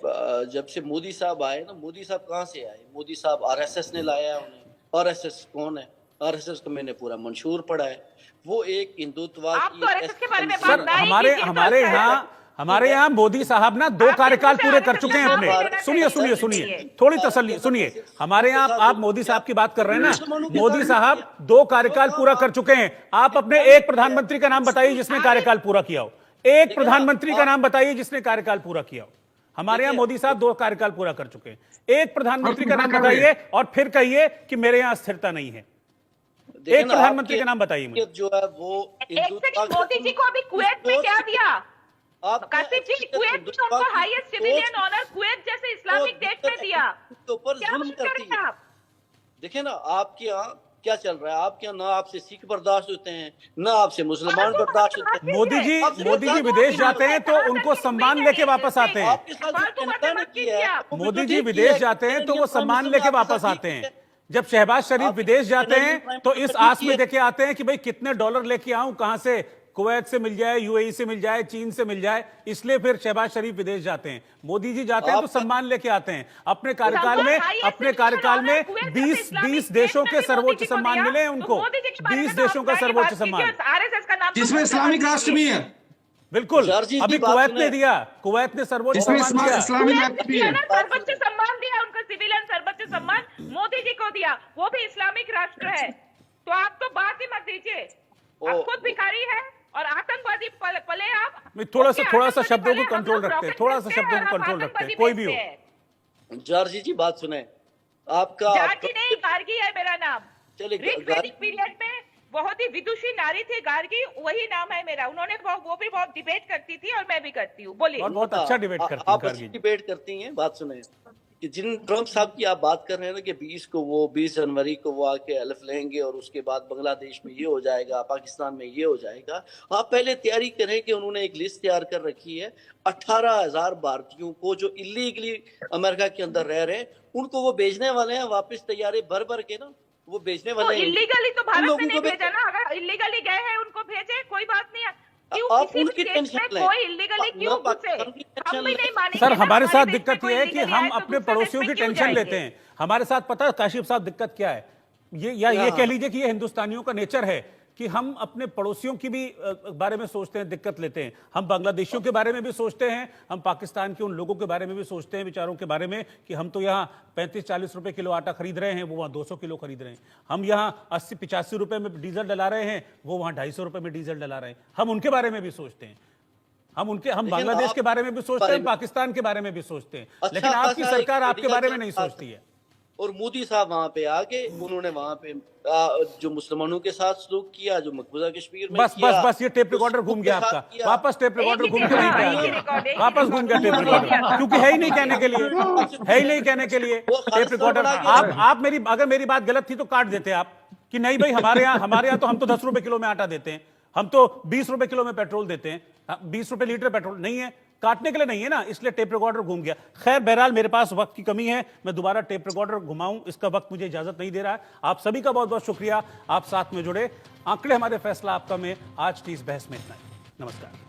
जब से मोदी साहब आए ना, मोदी साहब कहाँ से आए? मोदी साहब आरएसएस ने लाया है उन्हें। आरएसएस कौन है? आरएसएस को मैंने पूरा मंशूर पढ़ा है। वो एक हिंदुत्ववाद आप तो आरएसएस के बारे में बात सर, नहीं हमारे कीजिए, हमारे तो हमारे यहाँ मोदी साहब ना 2 कार्यकाल पूरे कर चुके हैं अपने। आप सुनिए थोड़ी तसल्ली सुनिए। हमारे यहाँ आप मोदी साहब की बात कर रहे हैं ना, मोदी साहब 2 कार्यकाल पूरा कर चुके हैं। आप अपने एक प्रधानमंत्री का नाम बताइए जिसने कार्यकाल पूरा किया हो। एक प्रधानमंत्री का नाम बताइए जिसने कार्यकाल पूरा किया हो। हमारे यहाँ मोदी साहब 2 कार्यकाल पूरा कर चुके हैं। एक प्रधानमंत्री का नाम बताइए और फिर कहिए कि मेरे यहाँ स्थिरता नहीं है। एक प्रधानमंत्री का नाम बताइए मुझे। जो है वो एक सेकंड, मोदी जी को अभी कुवैत में क्या दिया? कासिफ जी, कुवैत में उनको हाईएस्ट सिविलियन ऑनर कुवैत जैसे इस्लामिक देश में दिया। के ऊपर क्या जुल्म बात कर करती रहे हैं है। आप? देखे ना, आपके यहाँ क्या चल रहा है? आपके यहाँ ना आपसे सिख बर्दाश्त होते हैं, ना आपसे मुसलमान बर्दाश्त होते हैं। मोदी जी विदेश जाते हैं तो उनको सम्मान लेके वापस आते हैं। आपके साथ जो जनता ने किया है, वो मोदी तो जी ठीक विदेश किया है। जाते हैं तो वो इंडियन सम्मान प्राइम लेके मिनिस्टर ने वापस आपके आते साथ हैं। ठीक किया। जब शहबाज शरीफ आप विदेश जाते इंडियन हैं प्राइम तो इस मिनिस्टर आस ठीक में किया। देके आते हैं कि भाई कितने डॉलर लेके आऊं, कहां से, कुवैत से मिल जाए, यूएई से मिल जाए, चीन से मिल जाए, इसलिए फिर शहबाज शरीफ विदेश जाते हैं। मोदी जी जाते हैं तो सम्मान लेके आते हैं। अपने कार्यकाल में 20 देशों के सर्वोच्च सम्मान मिले हैं उनको। 20 देशों का सर्वोच्च सम्मान, आरएसएस का नाम जिसमें इस्लामिक राष्ट्र भी है। बिल्कुल। जॉर्जी की अभी बात कुवैत सुने। ने दिया, कुवैत ने सर्वोच्च जिसमें सम्मान दिया। इस्लामिक राष्ट्र भी है। सर्वोच्च सम्मान दिया, उनका सिविलियन सर्वोच्च सम्मान मोदी जी को दिया, वो भी इस्लामिक राष्ट्र है। तो आप तो बात ही मत दीजिए, आप खुद भिखारी है और आतंकवादी पले आप। थोड़ा सा शब्दों को कंट्रोल रखते हैं, थोड़ा सा शब्दों को कंट्रोल रखते हैं, कोई भी हो। जॉर्जी जी बात सुने, आपका जार्जी नहीं, गार्गी है मेरा नाम। चलिए, ऋग्वेदिक पीरियड में बहुत ही विदुषी नारी थी गार्गी, वही नाम है मेरा। उन्होंने वो भी बहुत डिबेट करती थी और मैं भी करती हूँ। बोलिए। और बहुत अच्छा डिबेट करती हैं आप गार्गी अच्छी जी। डिबेट करती हैं। बात सुने कि जिन ट्रम्प साहब की आप बात कर रहे हैं ना कि 20 जनवरी को वो आके हल्फ लेंगे और उसके बाद बांग्लादेश में ये हो जाएगा, पाकिस्तान में ये हो जाएगा। आप पहले तैयारी करें कि उन्होंने एक लिस्ट तैयार कर रखी है 18,000 भारतीयों को जो इलीगली अमेरिका के अंदर रह रहे हैं, उनको वो भेजने वाले हैं वापस, तैयारे भर भर के ना वो भेजने वाले हैं। इलीगली तो उन भारत लोगों में नहीं को भेजा ना। अगर इलीगली गए हैं उनको भेजे, कोई बात नहीं है। क्यों आप किसी उनकी भी देश टेंशन में लें। कोई इलीगली क्यों घुसे? पाकिस्तान की टेंशन हम भी नहीं लें। मानेंगे सर, ना, हमारे साथ देश में दिक्कत कोई यह है कि illegally हम आए तो अपने दूसरे देश पड़ोसियों में की क्यों टेंशन जाएंगे? लेते हैं। हमारे साथ पता है काशिफ साहब दिक्कत क्या है? ये कह लीजिए कि ये हिंदुस्तानियों का नेचर है कि हम अपने पड़ोसियों की भी बारे में सोचते हैं, दिक्कत लेते हैं। हम बांग्लादेशियों के बारे में भी सोचते हैं, हम पाकिस्तान के उन लोगों के बारे में भी सोचते हैं, बेचारों के बारे में, कि हम तो यहाँ 35-40 रुपए किलो आटा खरीद रहे हैं, वो वहाँ 200 किलो खरीद रहे हैं। हम यहाँ 80-85 रुपए में डीजल डला रहे हैं, वो वहाँ 250 रुपए में डीजल डला रहे हैं। हम उनके बारे में भी सोचते हैं। हम बांग्लादेश के बारे में भी सोचते हैं, पाकिस्तान के बारे में भी सोचते हैं, लेकिन आपकी सरकार आपके बारे में नहीं सोचती है। और मोदी साहब वहां पे आके उन्होंने वहां पे जो मुसलमानों के साथ सलूक किया, जो मकबूजा कश्मीर में बस किया, बस बस ये टेप रिकॉर्डर घूम गया आपका, वापस टेप रिकॉर्डर घूम के वहीं पे आ गया, वापस घूम गया टेप रिकॉर्डर, क्योंकि है ही नहीं कहने के लिए, है ही नहीं कहने के लिए टेप रिकॉर्डर। आप मेरी, अगर मेरी बात गलत थी तो काट देते आप कि नहीं भाई हमारे यहाँ तो हम तो 10 रुपए किलो में आटा देते हैं, हम तो 20 रुपए किलो में पेट्रोल देते हैं, 20 रुपए लीटर पेट्रोल नहीं है, काटने के लिए नहीं है ना, इसलिए टेप रिकॉर्डर घूम गया। खैर बहरहाल मेरे पास वक्त की कमी है, मैं दोबारा टेप रिकॉर्डर घुमाऊं इसका वक्त मुझे इजाजत नहीं दे रहा है। आप सभी का बहुत बहुत शुक्रिया, आप साथ में जुड़े। आंकड़े हमारे फैसला आपका में आज की इस बहस में इतना ही। नमस्कार।